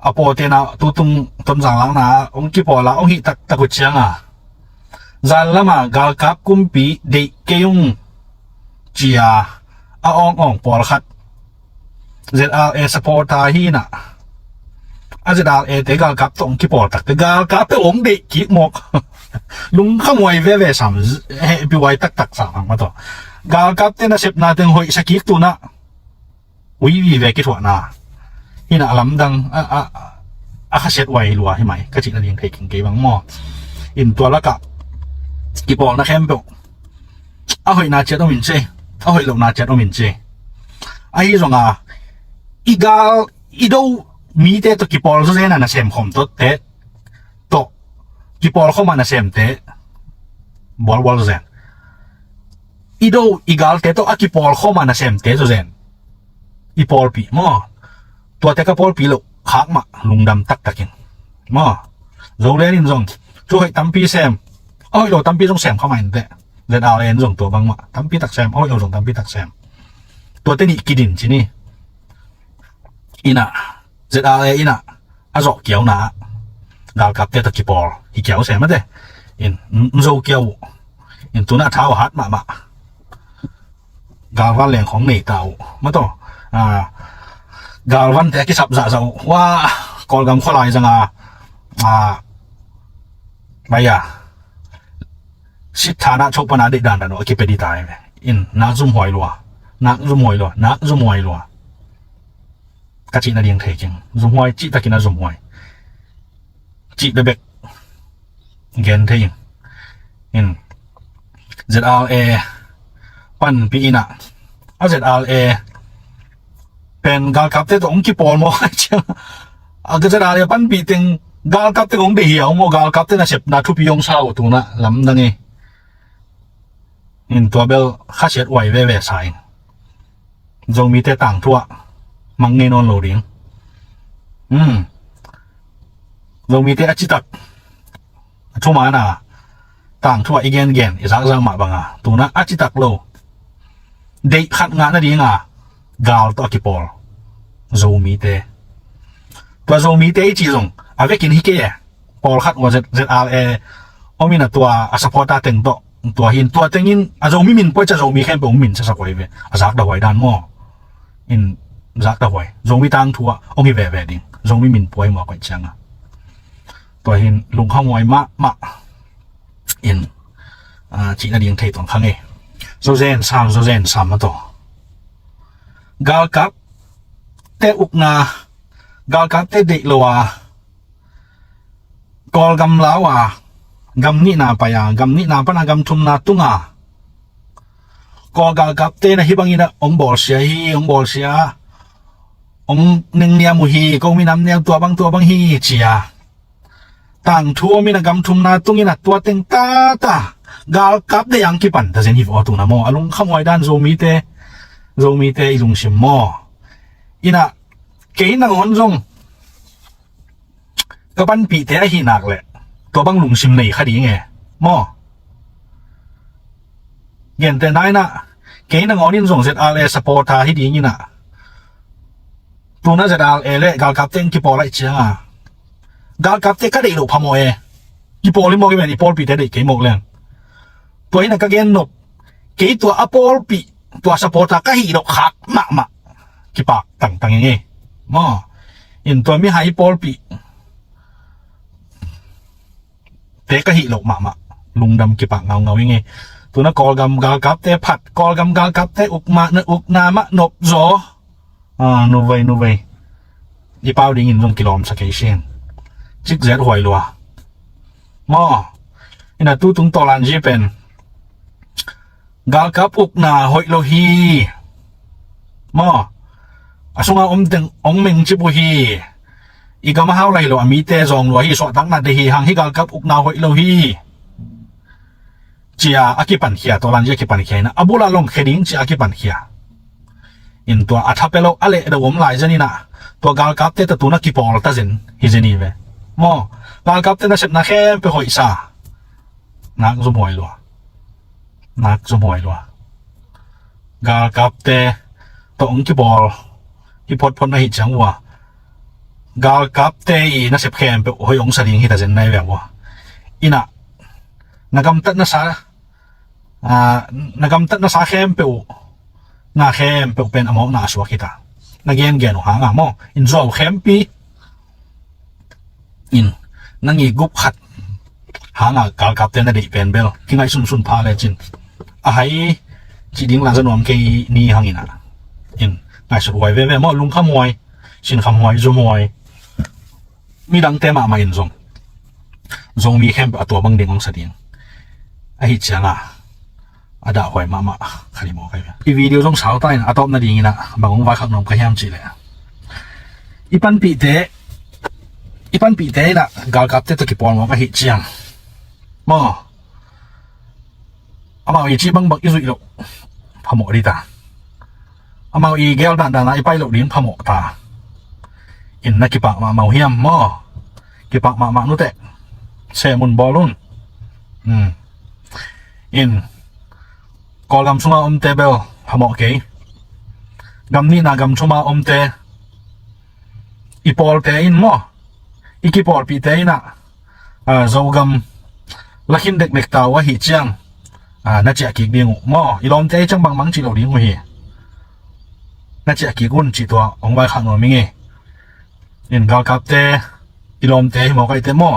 Speaker 1: อโปเตนะตุตุงต้นสังหลังนะองกิปอละองฮิตะกุเชียงจันละมากาลกับกุมปีเด็กเกยุงจียองปอลขัดZLA สปอร์ตาฮีน่ะZLA เตกาลกับตองกิปอลตักกาลกับเตองเด็กกิกหมกลุงขโมยเว่สามให้ไปไว้ตักสามมาต่อกาลกับเตนะเสพนาเต็งหอยสกิกตัวน่ะวิเวกิถวนาฮินะลำดังข้าเช็ดไว้รัวให้ไหมก็จิตระเลียงเทกิงเกบังหม้ออินตัวละกับกีบอลนะแคมเปลเอาหอยนาเจ็ดเอามินเจเอาหอยลงนาเจ็ดเอามินเจไอ้ส่งอีกาลอีดูมีเตตัวกีบอลเซน่ะนะเซมคอมตัวเตตัวกีบอลเข้ามานะเซมเตบอลเซนอีดูอีกาลเตตัวกีบอลเข้ามานะเซมเตตัวเซนอีบอลปีหม้อตัวเตกับพอลปีโลขากมาลุงดำตักกินมาโซเลนินซงช่วยตั้มปีแซมเอาให้เราตั้มปีต้องแซมเข้ามาเตะเดินเอาเลนซงตัวบางมาตั้มปีตักแซมเอาให้เราส่งตั้มปีตักแซมตัวเตนี่กิดินชินี่อินะเดินเอาเลอินะอาจอกเกี่ยวหนากาลกับเตตะกิปอลอีเกี่ยวแซมมาเตะอินโซเกี่ยวอินตัวน่าเท้าหัดมากาลวันแรงของเนตเอามาต่อกาลวันแต่กิสับจะจะว่ากอลกำข้อลายจังไม่สิทธานะชกปนาเด็กดันดันโอเคไปดีตายไหมอินนักซุ่มหอยลัวกะจินาเดียงเทกิงซุ่มหอยจิตะกินาซุ่มหอยจิเบกเกนเทกิงอิน ZLA ปันปีน่ะZLAเป็นกาลกับเตตองกิปอลมั้งเจ้าก็จะได้ปั้นปีติงกาลกับเตองเดียวมั้งกาลกับเตน่ะเสพนาทุบยงเศร้าตัวน่ะลำดังอินตัวเบลข้าเช็ดไว้เว่สายจงมีเตต่างทั่วมังเงินนอนโหลดิ้งจงมีเตอจิตักทั่วมาน่ะต่างทั่วอีเกนอีสักมาบังตัวน่ะอจิตักโลเด็กขัดงานนั่นเองกาลตัวกิปอลโซมีเตตัวโซมีเตจีจงเอาไว้กินฮิเกะปอลขัดว่าZLAเอามีน่ะตัวสปอร์ตาเต็งตัวหินตัวเต็งยินโซมีมินป่วยจะโซมีแค่เป็นมินจะสักไว้เว้สักดาวไว้ด้านหม้ออินสักดาวไว้โซมีตังทัวเอามีแหวดิ่งโซมีมินป่วยหม้อกันจังตัวหินลุงข้าวมวยมะอินจีน่าเดียงเทตอนข้างโซเซนสามมาต่อกาลกับเตอุกนากาลกับเตเดลัวกอลกำลาวกำนี่นาไปกำนี่นาปนากำทุมนาตุงกอลกาลกับเตนะฮิบังอินะองบอลเสียองหนึ่งเนี่ยมุฮีก็มีน้ำเนี่ยตัวบางฮีเจียต่างทัวมีนากำทุมนาตุงอินะตัวเต็งตากาลกับเตยังกิปันแต่เซนฮิฟอตุงนะโมอลุงขโมยด้านโซมีเตอีลุงชิมมออินะเกย์นังฮอนจงก็ปันปีเตะหินักแหละตัวบังลุงชิมในคดีไงมอเย็นแต่ได้นะเกย์นังฮอนนี่จงเสร็จอะไรสปอร์ตาที่ดีนี่นะ ตัวน่าจะดาวเล่กาลกับเต็งกี่ปอลไรเชียงอ่ะกาลกับเต็งก็ได้หลบพมเอกี่ปอลลิมบอกกี่เป็นอีปอลปีเตได้กี่โมกเลยตัวนี้นักก็เกณฑ์หนบกี่ตัวอปอลปีตัวสปอร์ตก็หิดอกขักมะกี่ปากต่างอย่างงี้มออินตัวมีหายปอลปีเตะก็หิหลบมะลุงดำกี่ปากเงาอย่างงี้ตัวนักกอลกำกาลกับเตะผัดกอลกำกาลกับเตะอุกมาเนอุกนามะหนบโซนูเวยอีเป้าดิ้งอินตรงกิโลมสักกี่เซนจิกเจ็ดหวยลัวมออินาตู้ตรงตอลันจีเป็นกาลกับอุกนาหอยโลฮีมออาสงอาอมเมงจิบุฮีอีกามาฮาวไรโลอามีเตจองลัวฮีสวดตั้งนาเดฮีหังฮีกาลกับอุกนาหอยโลฮีจีอาอากิปันเขียตอลันจีอากิปันเขียนะอบุลาลงเคดิ้งจีอากิปันเขียอินตัวอัฐเปโลอะไรเดี๋ยวผมไล่จะนี่นะตัวกาลกับเตตัวนักกีฬาตัดสินฮิจนี่เว้มอกาลกับเตน่าเสร็จนักแค่ไปหอยซานักสมหวยลัวกาลกับเตตัวองค์กีฬาที่พดพ้นในหิจังวะกาลกับเตอีน่าเสร็จแค่ไปหอยองศาดิ่งฮิตัดสินในแบบว่าอินะนักกำตัดน่าซานักกำตัดน่าซาแค่ไปนาเข้มเป็นอมองนาสวกิตานักเรียนหางามออินโซเข้มปีอินนังอีกุบขัดหางากาลกับเตนได้เป็นเบลที่ไงสุนพาเลจินอาให้จีดิ้งหลังสนวมเกย์นี่หางอินะอินไงสุดไวเว่มอลุงขโมยชินขโมยจมวยมีดังเตะมาอินซงมีเข้มตัวบังเด้งของสดิ่งไอ้เจ้าง่ะada hoi mama khali mo kai i video jong sao tai na atop na ding ina bangong wa khak nom ka hiam chi le ipan pi te na gal kap te to ki pon mo ka hi chiang mo ama i chi bang bak i zui lo phamo ri ta ama i gel dan dan na i pai lo din phamo ta in na ki pa ma mau hiam mo ki pa ma nu te se mun bolun inกอลกำชุมาเตเบลพมอกเกยกำนี้นากำชุมาเตอีปอลเตอินมออีกีปอลปีเตอินะโจกำลักขินเด็กๆตาวะหิจังน่าจะกิกดิ้งมออีลอมเตจังบางมังจีเราดิ้งหีน่าจะกิกุนจีตัวองไว้ขันว่ามิงเอินกาลกับเตอีลอมเตหมอกไอเตมอ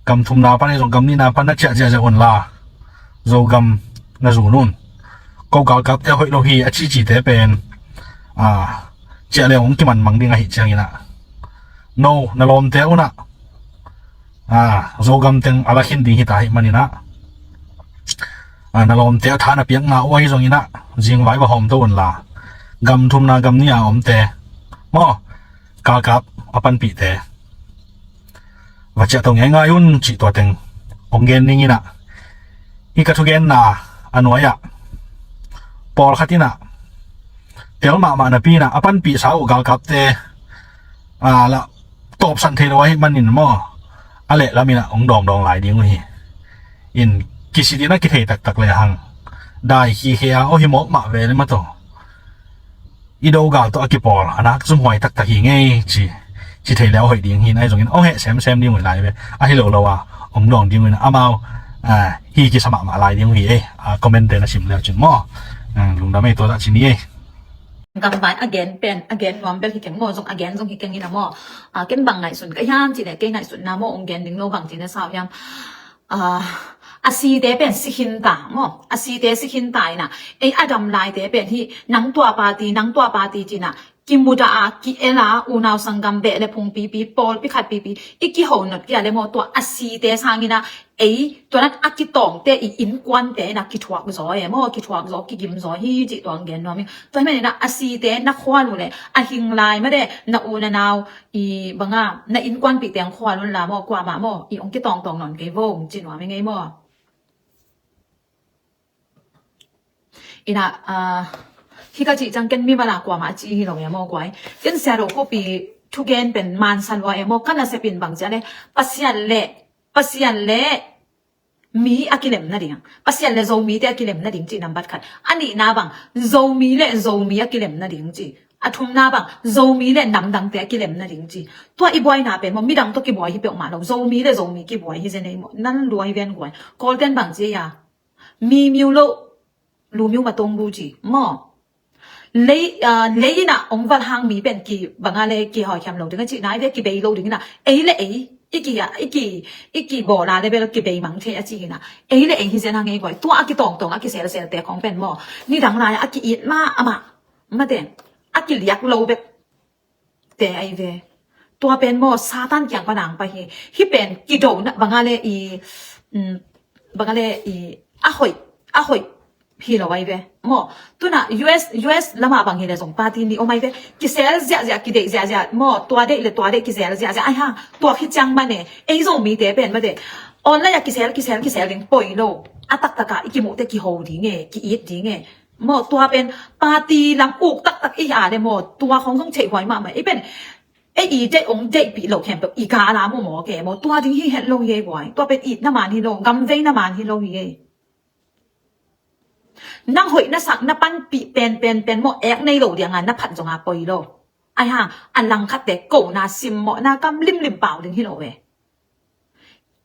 Speaker 1: กำทุมนาปันไอจงกำนี้นาปันน่าจะอุ่นลาโจกำน่าจูนุ่นก็กาลกับเตหอยโลฮีอาชีเตเป็นเจ้าเลี้ยงที่มันมังดิ้งไอหิจังอีน่ะโนน่าลอมเตอุน่ะโจกำเต็งอะไรขินดิ้งหิตาหิมันนี่นะน่าลอมเตะฐานเปียงนาไว้ตรงนี้นะจิงไว้บ่หอมตัวละกำทุมนากำนี่อมเตะมอกากับอปันปีเตะว่าจะต้องง่ายยุ่นจีตัวเต็งองเกนนี่นะอีกทุกเกนน่ะอันน้อยปอลขัดที่น่ะเดี๋ยวมาหน้าปีน่ะอปันปีสาวกากับเตะละตบสันเทไว้มันนินมออะไรแล้วมีน่ะองดองหลายดิ้งเลยอินกิสิดีนะกิเทตักเลยหังได้ขี้เฮียโอหิมอกมาเวเลยมาต่ออีโดกาตัวกิปอลอนักซุ่มหอยตักหิงไงจีเทแล้วหอยดิ้งหินไอ้ตรงนี้โอเฮแซมดิ้งเหมือนไรเว้ยไอ้เราว่าองดองดิ้งเลยนะอามาฮีกิสมัครมาลายดิ้งหีคอมเมนต์เตนะชิมแล้วจุนมอลุงดำไม่ตัวละชิ้นนี้
Speaker 3: กำบัน again เป็น again รวมเป็นที่เก่งโม่จง again จงที่เก่งนี่นะโม่เก่งบางไงส่วนก็ย่ามจีเนี่ยเก่งไงส่วนนะโม่องเก่งดิ้งโลบางจีเนี่ยสาวยามอาซีเดเป็นสิหินตาโม่อาซีเดสิหินตายนะไอ้อดัมไลเดเป็นที่นังตัวปาตีจีน่ะกิมูดากิเอลาอูนาวสังกัมเบเลพงปีปอลปิขัดปีอีกิโหนดกี่อะไรโม่ตัวอาซีเดสางินะไอ้ตัวนั้นอากิตองเตอีอินควันเตนะกิทวักซอยโม่กิทวักซอกิกิมซอฮีจิตัวเงินน้อมิตัวไม่เนี่ยนะอาซีเดนักควานุเลยอาหิงไลไม่ได้นาอูนานาวอีบังอ่ะนาอินควันปีเตียงควานุละโม่กว่ามาโม่อีองกิตองนอนเกวงจินว่าไม่ไงโม่อีน่ะที่ก็จีจังเกินมีเวลากว่ามาจีเราเนี่ยโม่กว่ายันเสียเราก็ปีทุกเกนเป็นมันสันว่าโม่กันน่ะเสเป็นบางจังเลยปัสยันเละมีอากิเลมนั่นเองปัสยันเละโจมีแต่อากิเลมนั่นเองจีนับบัดขัดอันนี้นะบังโจมีอากิเลมนั่นเองจี ทุมนาบังโซมีเลยนำดังแต่กิเลมนั่นจริงๆตัวอีบอยน่าเป็นมันมีดังตัวกี่บอยที่เปียกมาเราโซมีเลยโซมีกี่บอยที่เจนี่นั่นรวยเวียนกวนกอลเด้นบังเจียมีมิวโลรู้มิวมาตรงบูจีมอเลยนะองค์วันหางมีเป็นกี่บางอะไรกี่หอยแคมเราถึงกันจีนายเวกี่เบย์เราถึงนะเลยอีกี่บ่อลาเลยเวลกี่เบย์มังเทอจีนะเลยที่เจนางเองกว่าตัวอากิตองอากิเสียแต่ของเป็นมอนี่ดังไรอากิอีดมาอะมาเด่นอากิเลียกโลเบกแต่ไอเวตัวเป็นมอซาตันอย่างปนังไปฮิเป็นกิโดนะบางอะไรบางอะไรอะหอยพี่เราไว้เว้มอตัวน่ะ US ละมาบางเฮเลส่งปาร์ตี้นี่โอ้ไม่เว้กิเซลเสียกิเดเสียมอตัวเด็กเลยตัวเด็กกิเซลเสียไอ้ห่าตัวคิดจังมันเนี่ยไอ้ส่งมีเดเป็นมาเดออนไลน์กิเซลลิงปอยโลอะตักกะอีกิโมเตกิโฮดีไงกิอีดดีไงมอตัวเป็นปาร์ตี้ลำอุกตักอีหาเลยมอตัวของต้องเฉยหวยมาไหมไอ้เป็นไอ้อีเด็กองเด็กปีโลแข่งแบบอีกาลามหมอแกมอตัวดิ้งที่เห็นโลเย่หวยตัวเป็นอีดน้ำมันที่โลกำเวน้ำมันที่โลเย่นั่งหอยน่าสักน่าปั้นปีเป็นหม้อแอกในโหลเดียงงานน่าผัดจงอาปอยโลไอ้ห่างอันลังคัดแต่โกน่าซิมหม้อน่ากำลิมเปล่าดึงที่โลเว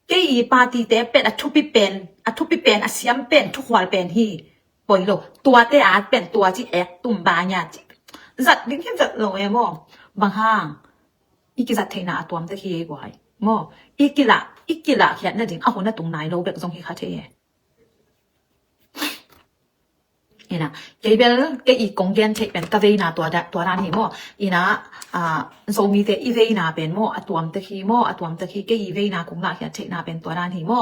Speaker 3: เกี่ยปาร์ตี้แต่เป็นอัทุปิเป็นอัเสียมเป็นทุกวันเป็นที่ปอยโลตัวแต่อาจเป็นตัวที่แอกตุ่มบาเนี่ยจัดดึงที่จัดโลเอหม้อบางห่างอีกิจัดเทน่าตัวมันจะขี้กว่าหม้ออีกิละเขียนนั่นจริงเอาคนน่าตรงไหนโลแบบทรงขี้คาเทอีนะเกี่ยวกับอีกงเกินเช็คเป็นกเวน่าตัวนั้นหิมออีนะโซมีแต่อีเวน่าเป็นมอตัวมตะคีมอตัวมตะคีเกี่ยอีเวน่าคงหลักเช็คน่าเป็นตัวนั้นหิมอ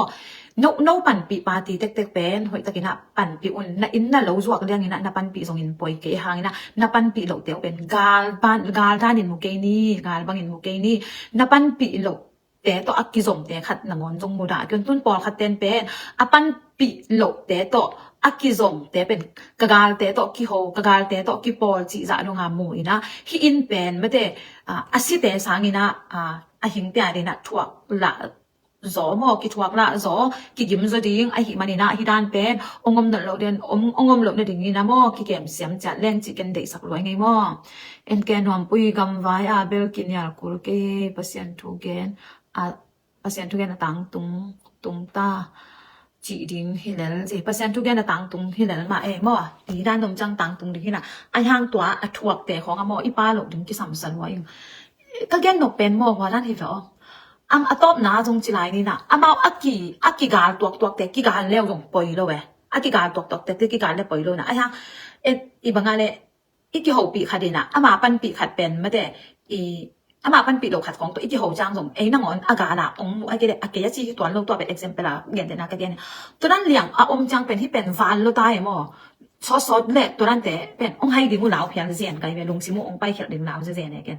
Speaker 3: โนปั่นปีปาร์ตี้เต็กเป็นหอยตะกี้นะปั่นปีอุ่นน่ะอินน่ะเราจวกเรื่องนี้นะปั่นปีส่งอินปอยเกี่ยหางนะปั่นปีเราเตียวเป็นกาลด้านอินมุกนี่กาลบางอินมุกนี่นะปั่นปีเราแต่ตัวอักกิจงแต่ขัดหนังอนจงโมดาจนต้นปอขัดเต้นเป็นปั่นปีเราแต่ตัวอากิซงแต่เป็นกากาลแต่ตอกิโฮกากาลแต่ตอกิปอลจีจ่าลงหามูอีนะฮิอินเป็นไม่ได้อาศิแต่สังอีนะหิงแต่ดีนะทั่วละจอมอกิทั่วละจอกิยิมจดิ้งหิมันอีนะฮิดานเป็นองมนั่นเราเดินองมหลบในดิ่งนี้นะมอกิเกมเสียมจัดเล่นจิกันเด็กสักร้อยไงมอเอ็นแกนหอมปุยกำไว้เบลกินยาคุลเกปัสยันทุเกนตังตุงตาจีดิ้งฮิเลนจีเปอร์เซ็นต์ทุกอย่างต่างตรงฮิเลนมามั่วดีด้านตรงจังต่างตรงดีนะไอ้ห่างตัวถวกแต่ของมั่วอีป้าหลงถึงที่สำคัญไว้ก็แกนกเป็นมั่วว่านั่นเหรออะตบหน้าจงจีไรนี่นะเอาอักกีกาลตัวแต่กีกาลเลี้ยวจงปล่อยเลยเว้ยอักกีกาลตัวแต่กีกาลเลี้ยวปล่อยเลยนะไอ้ห่างอีบางอะไรอีกี่หัวปีขัดดีนะมาปั้นปีขัดเป็นไม่ได้มาปั้นปีโลขัดของตัวอีที่หัวจางส่งนั่งอ่อนอากาศองไอ้เกดยาชีตัวเราตัวเป็น example ละเรียนแต่นักเรียนตัวนั้นเลี้ยงจางเป็นที่เป็นฟันเราตายมั้งซอสเล็กตัวนั้นแต่เป็นให้ดีมุ่งเหลาเพียงเสียนกันไปลงซิมุ่งไปเขียนดึงเหลาเสียนเนี่ยกัน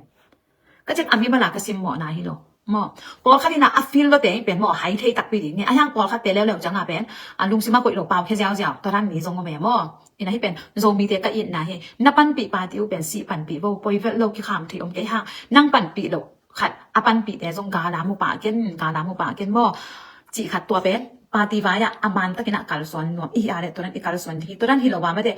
Speaker 3: ก็จะมีเวลาก็ซิมหมอนายฮิโลมั้งพอขัดนี่นะฟิลเราแต่เป็นหายเทตักปีนี้ไอ้ยังพอขัดแต่แล้วจังเป็นลุงซิมากุยหลงเปล่าแค่เจ้าตัวนั้นมีทรงก็แม่มั้งอีนั่นที่เป็นโซมีเด็กก็อินนะเฮนับปันปีปาติวเป็น4 ปันปีโบปอยเวลโลกิขามที่องค์แก่ห่างนั่งปันปีโลขัดปันปีแต่ทรงกาลามุปาเกนบ่จีขัดตัวเป็นปาติวายะมันตะกินะกาลสวนนวมอีอะไรตัวนั้นอีกาลสวนที่ตัวนั้นฮิโลวาไม่ได้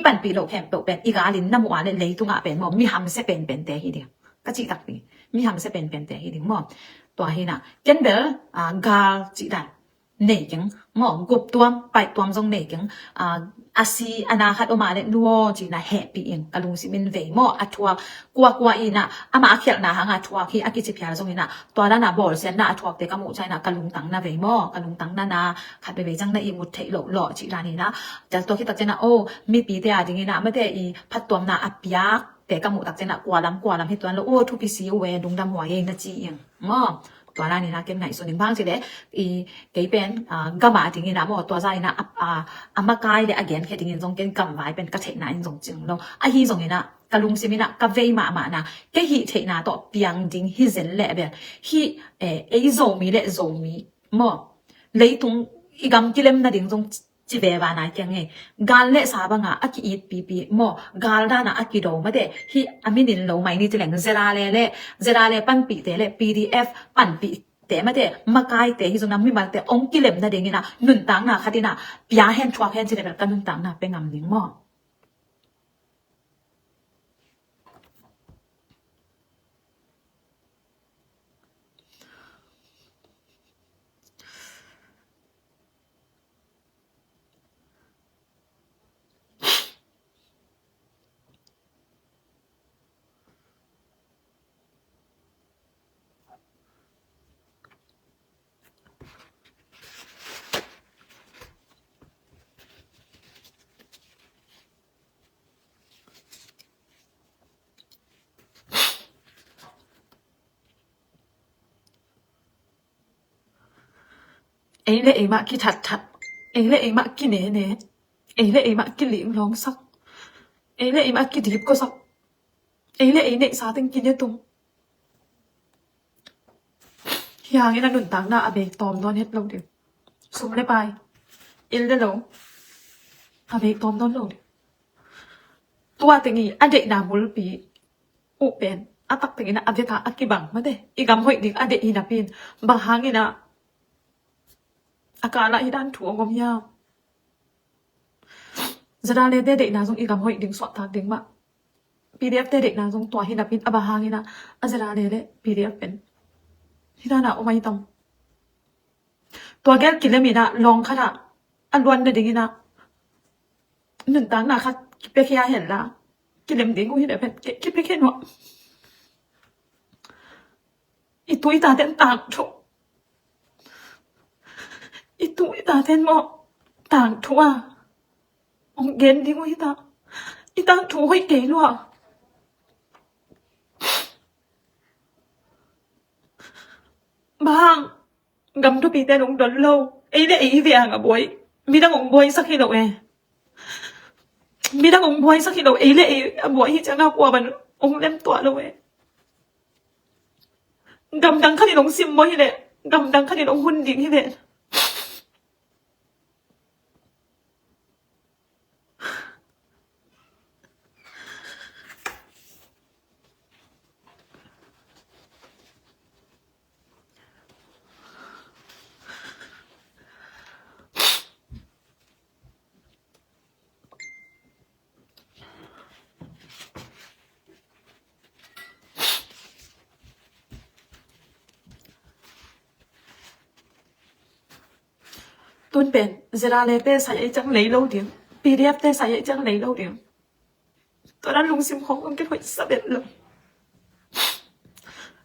Speaker 3: ปันปีโลแคมเป็นอีกาลินน้ำวันเลยตุงะเป็นบ่มีหำเสเป็นแต่ฮิเดียก็จีตักปีมีหำเสเป็นแต่ฮิเดียบ่ตัวฮินะเกนเบลกาลจีดันเนยังหมอกุบตัวไปตัวทรงเนยังอาซีอนาคตออกมาเลยนัวจีน่าแฮปปี้เองกะลุงสิมินเวหมออัทัวกลัวอีน่ะมาเขียนนะหางอัทัวที่อากิจิพิอาทรงอีน่ะตัวนั้นน่ะบอลเซนน่ะอัทัวเตกะหมูใช่น่ะกะลุงตังน่ะเวหมอกะลุงตังน่ะนะขัดไปเวจังได้อีมุดเทหล่อจีรานี่นะจะตัวคิดตักเจน่ะโอ้มีปีเดียจริงๆนะไม่ได้อีพัดตัวน่ะอับยักแต่กะหมูตักเจน่ะกลัวลำให้ตัวนั้นโอ้ทุกปีซีเวดุงดำหัวเองนะจีเองหมอตัวนั้นนี่นะเก็บไหนส่วนหนึ่งบ้างสิเด้เก็บเป็นกำมาถึงนี่นะบอกตัวใจนะมากายเด้อเกนแค่ถึงนี่ตรงเก็บกำไว้เป็นกระเทนะนี่ตรงจึงเราฮีตรงนี้นะกะลุงสิมินะกะเวมานะแค่ฮีเทนะต่อเปียงดิ้งฮีเซนเล่แบบฮีโซมีหมอเลยตรงอีกำกิเลมนะดิ้งตรงจีเวบานะยังไงกาลเล่สาบังอากิอีดปีหมอกาลด้านะอากิโดไม่ได้ฮีมินินโลไม่นี่จะแหล่งเซราเล่ปั้นปีเตเล่ PDF ปั้นปีแต่ไม่ได้มากายแต่ที่ตรงนั้นไม่มาแต่องกิเลมนะเด้งนะนุนตังนะคดีนะพิอาเห็นชัวเห็นจีเดแบบกันนุนตังนะเป็นงำดิ้งหมอ ấy lệ mà ki thật thật ấy lệ mà ki nè nè ấy lệ mà ki liễng lóng sắc ấy lệ mà ki điệp có sắc ấy lệ nệ xá tinh ki nhớ tung yang ina nun tang na abe tom don het lo de sum le pai il de lo abe tom don lo de tua tingi ade na mul pi u pen atak tingi na ade ta akibang ma de igam hoi ding ade ina pin ba hangina akala hidan thu ngom ya zara le de na jong igam hoi ding so ta ding ma pdf de na jong tua hina pin aba hangina azara le pdf pen hina na umay tam tua gel kilemina long khana anwan de dingina nun tang na khat pe khia hen la kilem ding ui de pen ki pe khen ho I tui ta den tang tho I tui ta den mo tang tho à ông gen ding ui ta I tang tho hoi ke lo bang gam to pi ten ông don lâu ấy để ý về à boy mi đang ông boy sắc khi đâu e mi đang ông boy sắc khi đâu ấy để boy hi chẳng nào qua bạn ông đem tua đâu e gam đằng khát ông sim boy hi lệ gam đằng khát ông hun ding hi lệ tuân bền zera le te sai chẳng lấy lâu tiếng pdf te sai chẳng lấy lâu tiếng tôi đã lung sim không cái hội sắp biệt lắm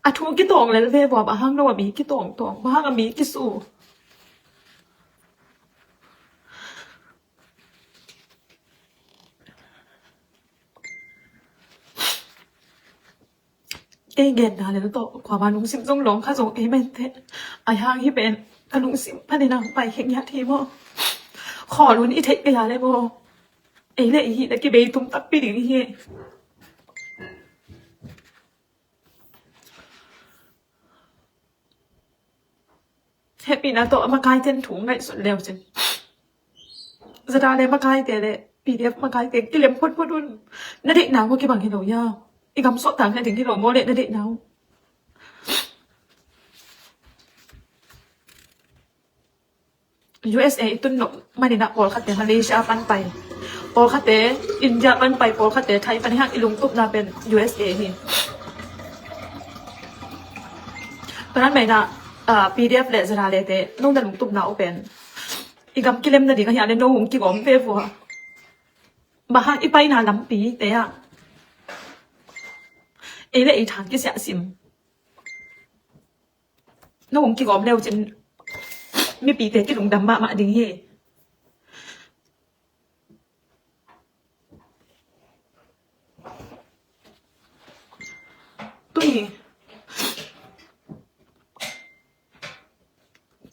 Speaker 3: à thu cái tòng lại về vào bà hang đâu mà bị cái tòng bà hang bị cái sủ cái ghen nàoเลยตัวความมาลุงซิมต้องร้องข้าส่งเมนเทไอห่างที่เป็นกลุงซิมพันในนางไปเข่งยาทีโมขอรุนอีเทคกยาเลยโมไอเล่อีแต่กี่เบย์ตุ้มตับปีดิ่งอีเฮปปี้นะตัวมาไกลเจนถุงไงสุดเร็วจังจะได้เลยมาไกลแต่เลยปีเดียวมาไกลแต่กี่เลี้ยงพ่นรุ่นนั่นเด็กหนาวก็กี่บังเห็นหนูยาวอีกคำสดต่างกันถึงที่หลงโมเดลเด็กหนาว USA ตุนหนกมาดินะปอลคัตเตมาเลเซียปันไปปอลคัตเตอินเดียปันไปปอลคัตเตไทยปันหักอีลุงตุบนาเป็น USA นี่เพราะนั้นไม่นะPDF เลสราเลเตนุ่งแต่ลุงตุบนาเป็นอีกคำกิเลมนาดีกันอย่างเดนโนหงกิกอมเฟฟัวบ้านอีไปนาลำปีแต่อะเอเลอีทางกิเสียซิมน้องกิกอมเร็วจนมีปีเตะที่หลงดำมาดิ่งเฮตุ้ย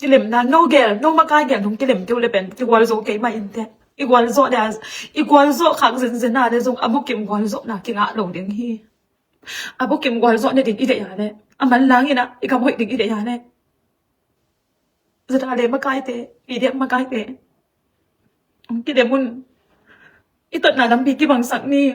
Speaker 3: กิเลมนะโนเกลโนมาไกลเกลของกิเลมกิวเลยเป็นอีกวันโซเกย์มาอินเตอีกวันโซเดสอีกวันโซขังเซนเซน่าเดซงอาบุกิมวันโซน่ะกิงะหลงดิ่งเฮอาบุกิมวันโซเนี่ยดิ่งอีเดียเลยอามันล้างอีนะอีกคำพูดดิ่งอีเดียเลยจะได้เลยมาไกลเตะปีเดียมาไกลเตะกี่เดมุนอีตัดหนาลำปีกี่บังสักนี่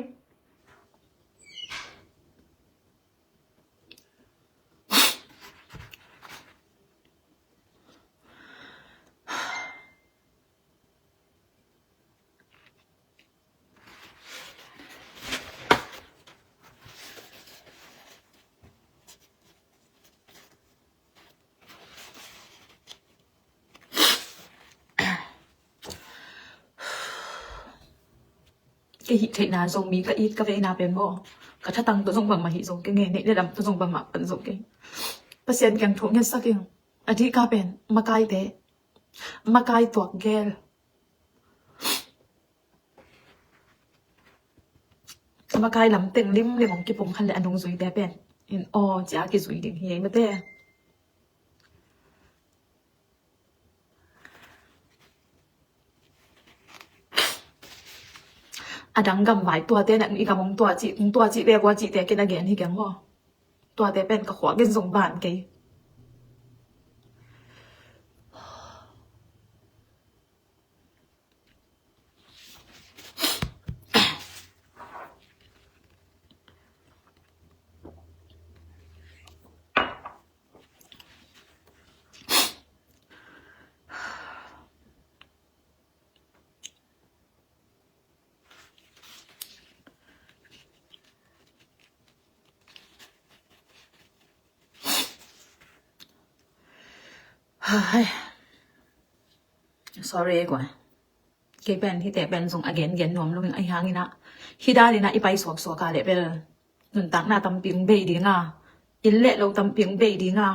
Speaker 3: cái hị thệ nào dùng mí cái ít cái về nào bên bộ cả thắt tăng tôi dùng bằng mà hị dùng cái nghề này để làm tôi dùng bằng mà vẫn dùng cái pasien càng thuộc nhân sắc kêu ở đi cả bên mà cai tuột gel mà cai làm tiền lim để mong cái bụng khăn lại ăn đông dưới đẹp bên in chả cái dưới đỉnh hiền mà thế ดังกำไว้ตัวเต้นอีกำมงตัวจีเรียกว่าจีเตกินagainที่แกงบ่ตัวเต้เป็นกระขวากินส่งบ้านแกเฮ้ย sorry กว่าเกเป็นที่แต่เป็นส่ง again เย็นนวมลงไอ้หางนี่นะฮิดาลีนะอีไปสวกกาเลยเป็นหนุนตักหน้าตำปิงเบยดีงาอินเละเราตำปิงเบยดีงา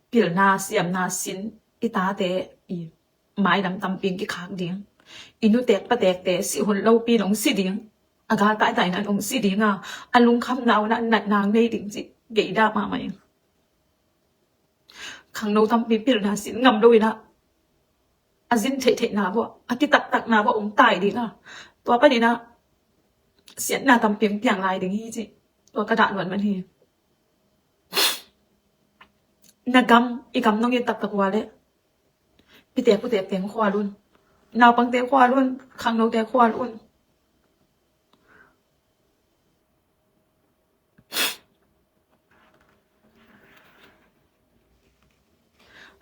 Speaker 3: เปลี่ยนหน้าเสียมหน้าสินอีตาเตอีไม้ดำตำปิงกี่ขากดิ้งอินุเตกปะเตกเตสิหุ่นเราปีหลงสิดิ้งอากาตายตายนั้นองสิดิ้งอันลุงคำนาวนั้นนัดนางในดิ้งจิเกยดามาไหมขังเราทำปีเปลี่ยนหน้าสินงำด้วยนะอาจินเทนาบ่อาทิตักนาบ่องตายดีนะตัวป้าดีนะเสียหน้าตำเปียงเปียงลายดิ้งฮีจิตัวกระดาษเหมือนมันฮีนักกำอีกำน้องยินตักว่าเลยพี่เตะผู้เตะเตียงขวาลุ่นนาวปังเตะขวาลุ่นขังเราเตะขวาลุ่น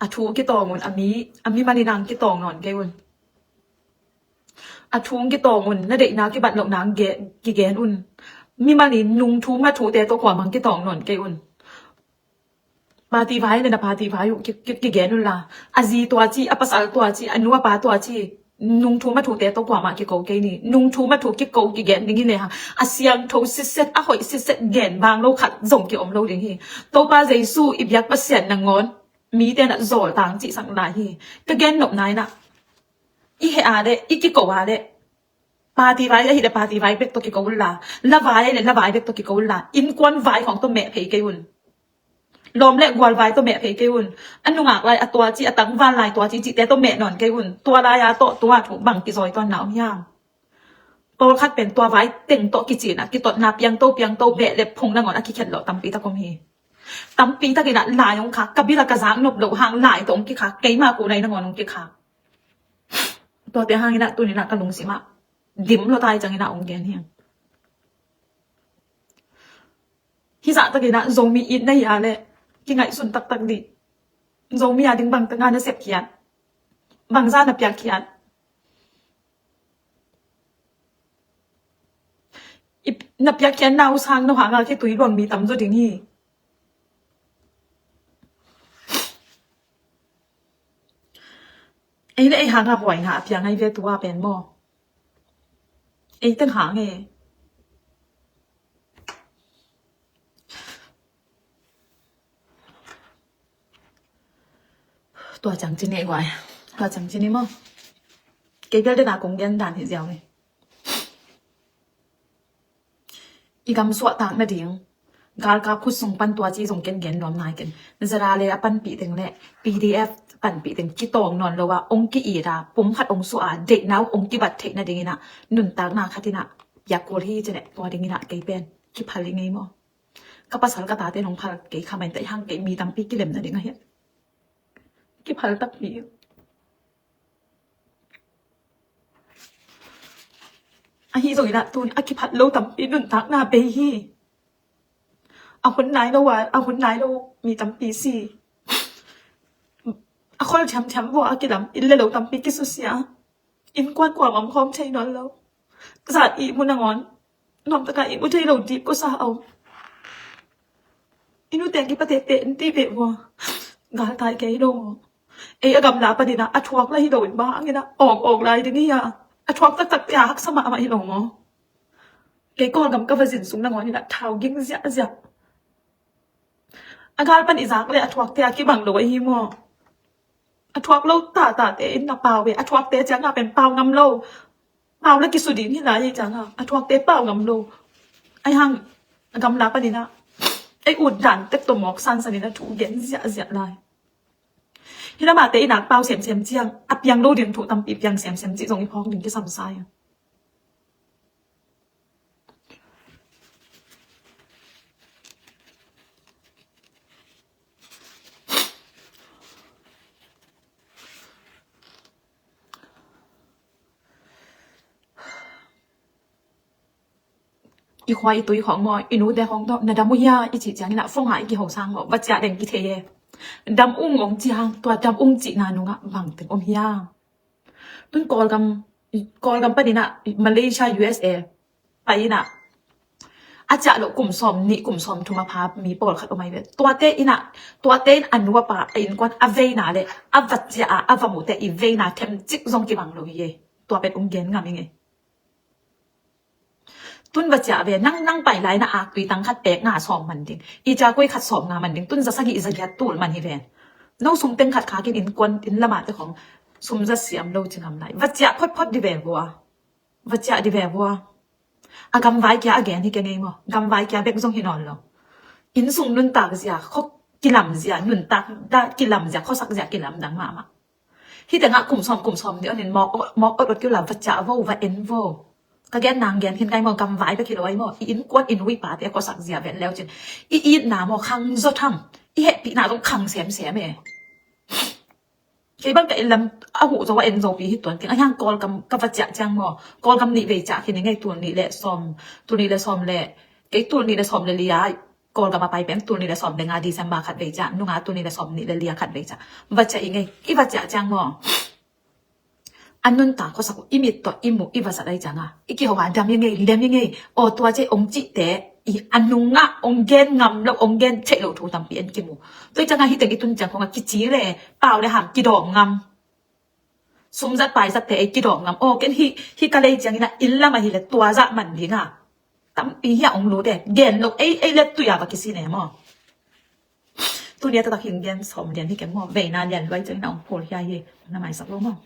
Speaker 3: อาทูกี่ตองมันอามีมาในนางกี่ตองนอนแกวันอาทูกี่ตองมันน่าเด็กนากี่บัดหลอกนางกี่แกนอุ่นมีมาในนุงทูมาทูแต่ตัวขวามังกี่ตองนอนแกวันปาตีไว้เนี่ยนะปาตีไว้อยู่กี่แกนอุ่นล่ะอาจีตัวจีอาภาษาตัวจีอนุว่าปาตัวจีนุงทูมาทูแต่ตัวขวามังกี่โกแกนี่นุงทูมาทูกี่โกกี่แกนดิ้งนี่เลยค่ะอาเซียงทูซิเซตอาหอยซิเซตแกนบางโลขัดส่งกี่อมโลดิ้งนี่ตัวปาใจสู้อิบยักประเสียนนางงอนมีแต่น่ะโจลต่างจีสังลายฮีก็แกนหนบนายน่ะอีเฮอาเดอีกิโกวาเดปาตีไว้แล้วฮีเดปาตีไว้เป็กตัวกิโกวุลลาละไว้เลยละไว้เป็กตัวกิโกวุลลาอินกวนไว้ของตัวแม่เพย์เกยุนลมเล็กกวนไว้ตัวแม่เพย์เกยุนอันนุ่งอักลายตัวจีตังวานลายตัวจีแต่ตัวแม่นอนเกยุนตัวลายาโตตัวถูกบังกิซอยตอนหนาวย่างโตคัดเป็นตัวไว้เต็งโตกิจีน่ะกิตนาเปียงโตเบะเล็บพงนางอนอคิเข็ดหล่อตำปีตะกมฮีตำปีตะกินะลายองค่ะกับบิลากระซังนบหลงหางลายตรงกี่ค่ะเกยมากูในนางอนองกี่ค่ะตัวเตียหางนี่นะตัวนี้นะกระลุงสิมาดิ่มเราตายจังนี่นะองแกนเฮียงฮิสะตะกินะโจมีอินได้ยาเลยกี่ไงสุนตักดิโจมียาดึงบังตะงานนะเสพเขียนบังซ่านะเปียกเขียนนับเปียกเขียนนาวซางนาวหางอะไรที่ตุยรวมมีตำตัวถึงนี่ไอ้เนี่ยไอ้หางอะบ่อยหาเพียงให้เวียตัวเป็นบ่ไอ้ตั้งหางไงตัวจังจีนี่กว่าตัวจังจีนี่มั้งเกี่ยวกับด่าคงยันด่านที่เดียวเลยอีกำสวดต่างนาดิ่งกาลกับคุดส่งปันตัวจีส่งเกณฑ์รวมนายกันนั่นจะราเลยปันปีถึงแหละ PDF ปันปีถึงกี่ตองนอนเลยว่าองค์กี่อีราปุ่มขัดองค์สวดเด็กน้าองค์กี่บัดเทคนาดิ่งนะหนุนตากนาคตินะอยากโกรธที่จะเนี่ยตัวดิ่งนะเกยเป็นกี่พันลิงไงมั้งก็ภาษากระตาเต้นของพันเกยคำเป็นแต่ห้างเกยมีตำปีกี่เล่มนาดิ่งไงเหี้ยกี่พันตักปีอาฮีส่งอีละตูนอากิพัดโลตำปีหนุนตากนาเปฮีเอาคนไหนเราว่าเอาคนไหนเรามีตำปีสี่เอาคนแชมป์ว่าอากิดำอินเลวตำปีกิสุเสียอินกวนกว่ามันพร้อมใช้นอนแล้วกษัตริย์อีมุนงอนนอมตะกายอีมุทัยเราดีก็ซาเอาอินุเตียงกิปะเตเตนตีเบว่ากาตายแกฮิโดเออกำลาปดินะอัชวักไล่ฮิโดนบ้างไงนะออกไล่ดินี่ยอัชวักตักยาฮักสมามาฮิโดมั้งแกก่อนกำวสินสูงนงอนนี่นะเท้ายิ่งเสียอาการปันอิจฉาเลยอัทวักเตะกี่บังโลไอฮิโมอัทวักโลตาเตะอินนาเปล่าเวอัทวักเตะจังอ่ะเป็นเปล่างำโลเปล่าแล้วกิสุดินที่ไหนจังอ่ะอัทวักเตะเปล่างำโลไอหังกำลังปะนี่นะไออุดดันเต็มตัวหมอกสันสันนี่นะถูกเย็นเสียลายที่ละมาเตะอินักเปล่าเสียมเจียงอับยังโลเดียงถูกตำปีบยังเสียมจีตรงอีพองถึงที่สัมไซ อีควายอีตุยของมออีนูแต่ของดอกนาดามุยาอีจีจางนี่นะฟงหาอีกี่หัวสร้างวัจจะเด่นกี่เทยดำอุ้งของจีฮังตัวดำอุ้งจีนานุงะบังถึงอมยาตุนกอลกำปะนี่นะมาเลเซีย USA ไปน่ะอาจจะเรากลุ่มซอมนี่กลุ่มซอมทุมาพามีปอดขัดออกมาแบบตัวเต้อินะตัวเต้นอันนัวปะอินกวนอเวนาเลยอวัจจะอวมุเตอีเวนาเทมจิกซงกิบังโลเยตัวเป็นองค์เกนงามยังไงตุนวัจจะเวนั่งไปไลนะอากุยตังคัดแปกงาซอมมันดิงอีจากุยขัดซอมงามันดิงตุนจะสักอีสักยัดตูลมันฮิเวนน้องสุ่มเป็นขัดขากินอินกวนอินละมาแต่ของสุ่มจะเสียมโลจึงทำได้วัจจะพดดิเวบัววัจจะดิเวบัวอากำไว้แกอแกนที่แกไงมั้งกำไว้แกเบกส่งหินอนหรออินส่งนุนตากเสียเขากิลำเสียนุนตากได้กิลำเสียเขาสักเสียกิลำดังมาที่แต่งะกลุ่มซอมเดี๋ยวเนี่ยมอกอดกิลำวัจจะว่าว่าเอ็นว่าก็แกนนางแกนขึ้นไกมอกำไว้ไปคิดไว้มั้งอินกวนอินวิปาแต่เขาสักเสียเป็นแล้วจนอีนหนามั้งขังโซทำอีเห็ดปีหนาต้องขังเสียเมkhi bác cái làm hủ cho anh rồi vì tuần tiếng anh còn cầm vật chạm trang mò còn cầm nị về chạm thì ngay tuần nị lệ xòm lệ cái tuần nị lệ xòm lệ lia còn cầm bài bén tuần nị lệ xòm lệ ngà đi xem bà khát về chạm nung ngà tuần nị lệ xòm nị lệ lia khát về chạm vật chạm ngay cái vật chạm trang mò anh nun ta có sao im miệt to im mục im vật đây chẳng à cái hậu đam như ngay ô tua chơi ông chị té anh nung ngã ông ghen ngầm lâu ông ghen chạy lộ thủ tầm biển kia mù tôi chẳng ai hít cái tuần chẳng không cái chí lệ bảo để hàm cái đỏ ngầm sum giật bài giật thế cái đỏ ngầm ô cái hi cái này chẳng là in là mà hi là tua dạ mặn đi ngà tắm ý hiểu ông lú để ghen lúc ấy là tụi à và cái gì này mà tôi đi tao hiện ghen sòng ghen thì cái mò về na ghen vậy cho nên ông phổ ra gì là mày sắp luôn không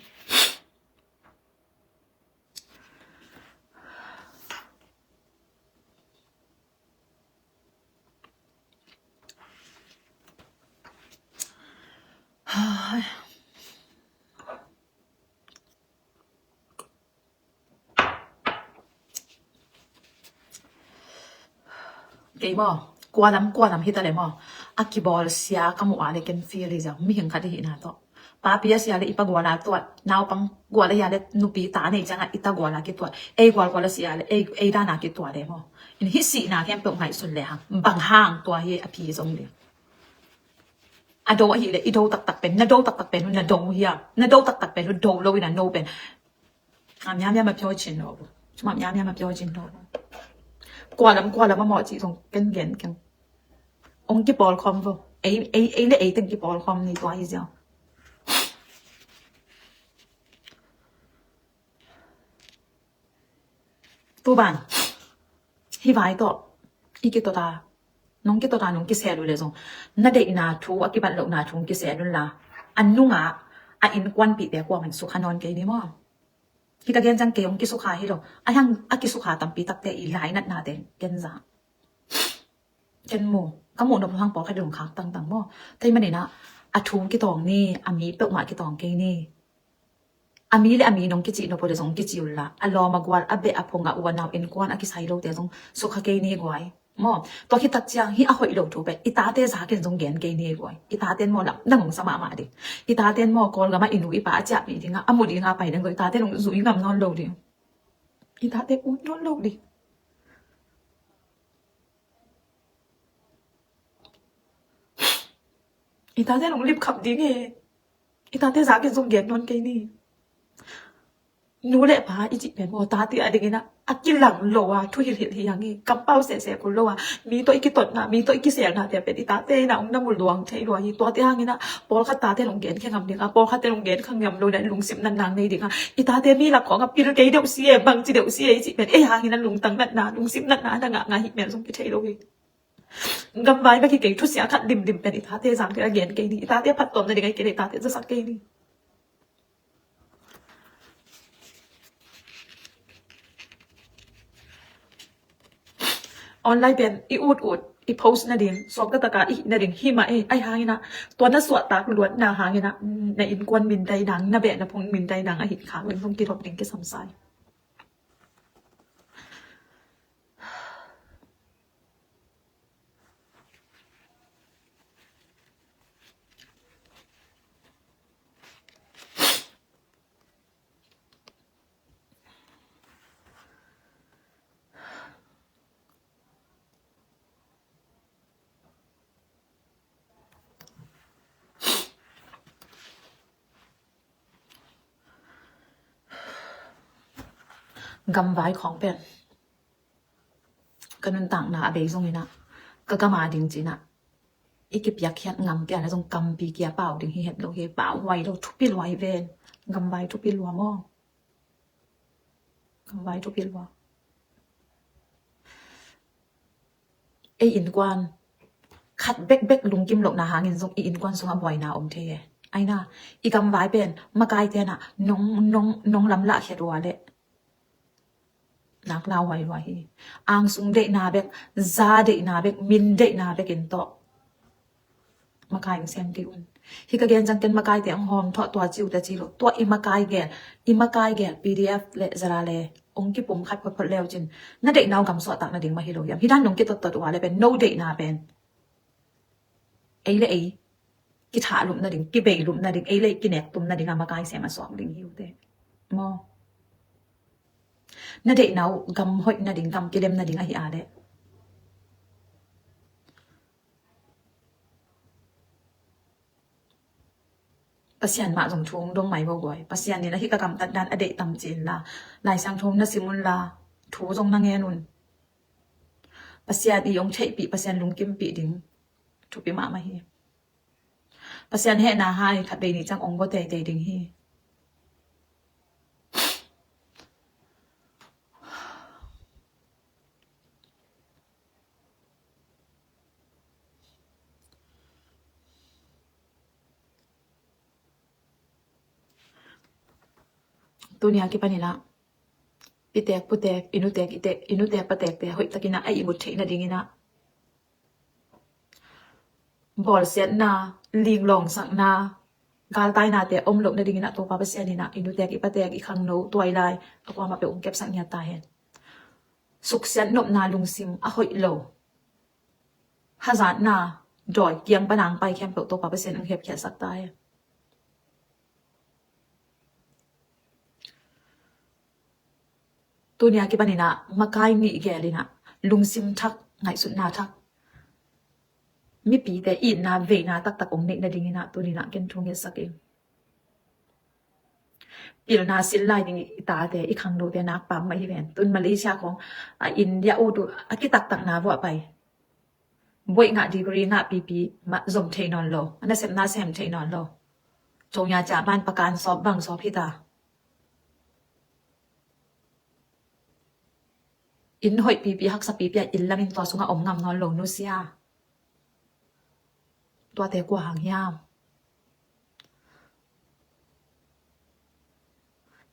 Speaker 3: cái mò qua lắm hita le mò akibol sia kamu ale ken feel is mi hing khadi hina to pa pia sia le ipagwa na to naw pang gwa le ya le nupi ta nei changa itagwa la ki to e gwa la sia le e da na ki to le mo in hi si na kem pong ngai sun le hang bang hang to hi api song le ado hi le ido tak pen na do tak pen na do hi na do tak pen do lo ina no pen am yam ma pyo chin no ma yam ma pyo chin no qua lắm mà mọi chị dùng kênh ghen kênh ông cái ball com vô ấy lấy ấy từng cái ball com này toa gì sao tu bản hi vài to ý cái to ta nông cái xe rồi xong nó để na thu cái bạn lậu na thu cái xe luôn là anh nung à in quan bị bé qua mình số khăn non cái đi mà kita gen jang keong kisukha hiro ayang akisukha tampi takte ilai nat natin gen za gen mo kamu no hang po khadong khak tang mo tai mani na athum ki tong ni ami pe ma ki tong ke ni ami le ami nong ki chi no po de song ki chi ulla alo magwal abe aponga uanaw in kwan akisai lo te song sukha ke ni gwai mo to ki tak chiang hi a hoi lo thu be itate za ken jong gen ke ni gwai itate mo la nang sama ma di itate mo kol ga ma inu ipa cha bi dinga amudi nga pai dang go itate nong zui ngam non lo di itate u non lo di itate nong lip khap di nge itate za ken jong gen non ke niนูเละพาอีจิเป็นโมตาติอะไรกันนะอักิหลังโลวะทุยหิที่ยังงี้กำเป้าเสียคนโลวะมีตัวอีกตดนะมีตัวอีกเสียงนะแต่เป็นอีตาเต้นะองน้ำมุลดวงใช่รวยตัวที่ห้างนี่นะปอลคาตาเต้ลงเกณฑ์แค่คำเดียวปอลคาเต้ลงเกณฑ์ข้างยำโลนั้นลุงสิบนันนางในเด็กอีตาเต้มีหลักของกับปีนเกย์เดียวเสียบางจีเดียวเสียอีจิเป็นเอ้ห้างนี่นั้นลุงตั้งนันนาลุงสิบนันนาดังงาหิเมียนสงกิใช่รวยกำไว้ไม่คิดเก่งทุเสียขัดดิมเป็นอีตาเต้สามเกย์เกณฑ์เกย์นี่อีตาเต้พัดตอมในเด็กเกย์อีตาเต้จะสักเกย์นี่ออนไลน์เป็นอีอูดอีโพสต์นั่นเองสอบกตะกาอีนั่นเองหิมะไอหางนะตัวนั้นสวดตากล้วนนาหางนะในอินกวนมินไดดังนาเบะนะพงมินไดดังอหิตขาเป็นพงกิรบดิงก็สำสาย gam vai khong pen kanun tang na abe zong ina ka kama ding china ikip yak hiat ngam ke ana zong kam pi kia pau ding hi het lo he pau wai lo thu pi loi ven gam vai thu pi lo mo gam vai thu pi lo e in kwan khat bek lung kim lok na hangin zong i in kwan sunga boy na om the ai na i gam vai pen makai te na nong lam la khet wa le nak la wai wa hi ang sung de na bek za de na bek min de na bek in to makai sen ki un hi ka gen jang ken makai te ang hom tho to chiu ta chi lo to i makai gen pdf le zara le ong ki pum khat phot lew chin na de naw gam so tak na ding ma hi lo yam hi dan nong ki tot wa le pen no de na pen ei le ei ki tha lum na ding ki be lum na ding ei le ki nek tum na ding makai se ma so ding hiu te mo na de naw gam hoi na ding gam ki dem na ding a hi a de pasian ma jong thong dong mai bo goi pasian ni na hi ka kam tan dan ade tam chin la lai sang thom na simun la thu jong na nge nun pasian i yong chei pi pasian lung kim pi ding thu pi ma hi pasian he na hai khat be ni chang ong bo te ding hi tunia ki panila pitek putek inutek itek inutek patek te hoi takina ai imut theina dingina bol set na ling long sak na gal tai na te om lok na dingina to pa pasian ni na inutek ipatek i khang no toy lai akwa ma pe ong kep sak nya ta hen suk sian nop na lung sim a hoi lo hazat na doi kiang panang pai khem pe to pa pasian ang hep khya sak ta hen tunia ki panina makai ni gelina lungsim thak ngai sut na thak mi pi te in na ve na tak ong ne na dingina tunina ken thung he sakin pil na sil lai ding ta te i khang do te nak pam mai ven tun malaysia khong india u tu akitak tak na wa pai boi nga degree nga pp ma zom theinon lo ana sem na sem theinon lo chongya cha ban pakan sob bang so phita in hoi pp hak sa pp in lamin to sunga om ngam non lo nu sia to te kwa hang yam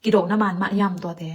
Speaker 3: ki do na man ma yam to te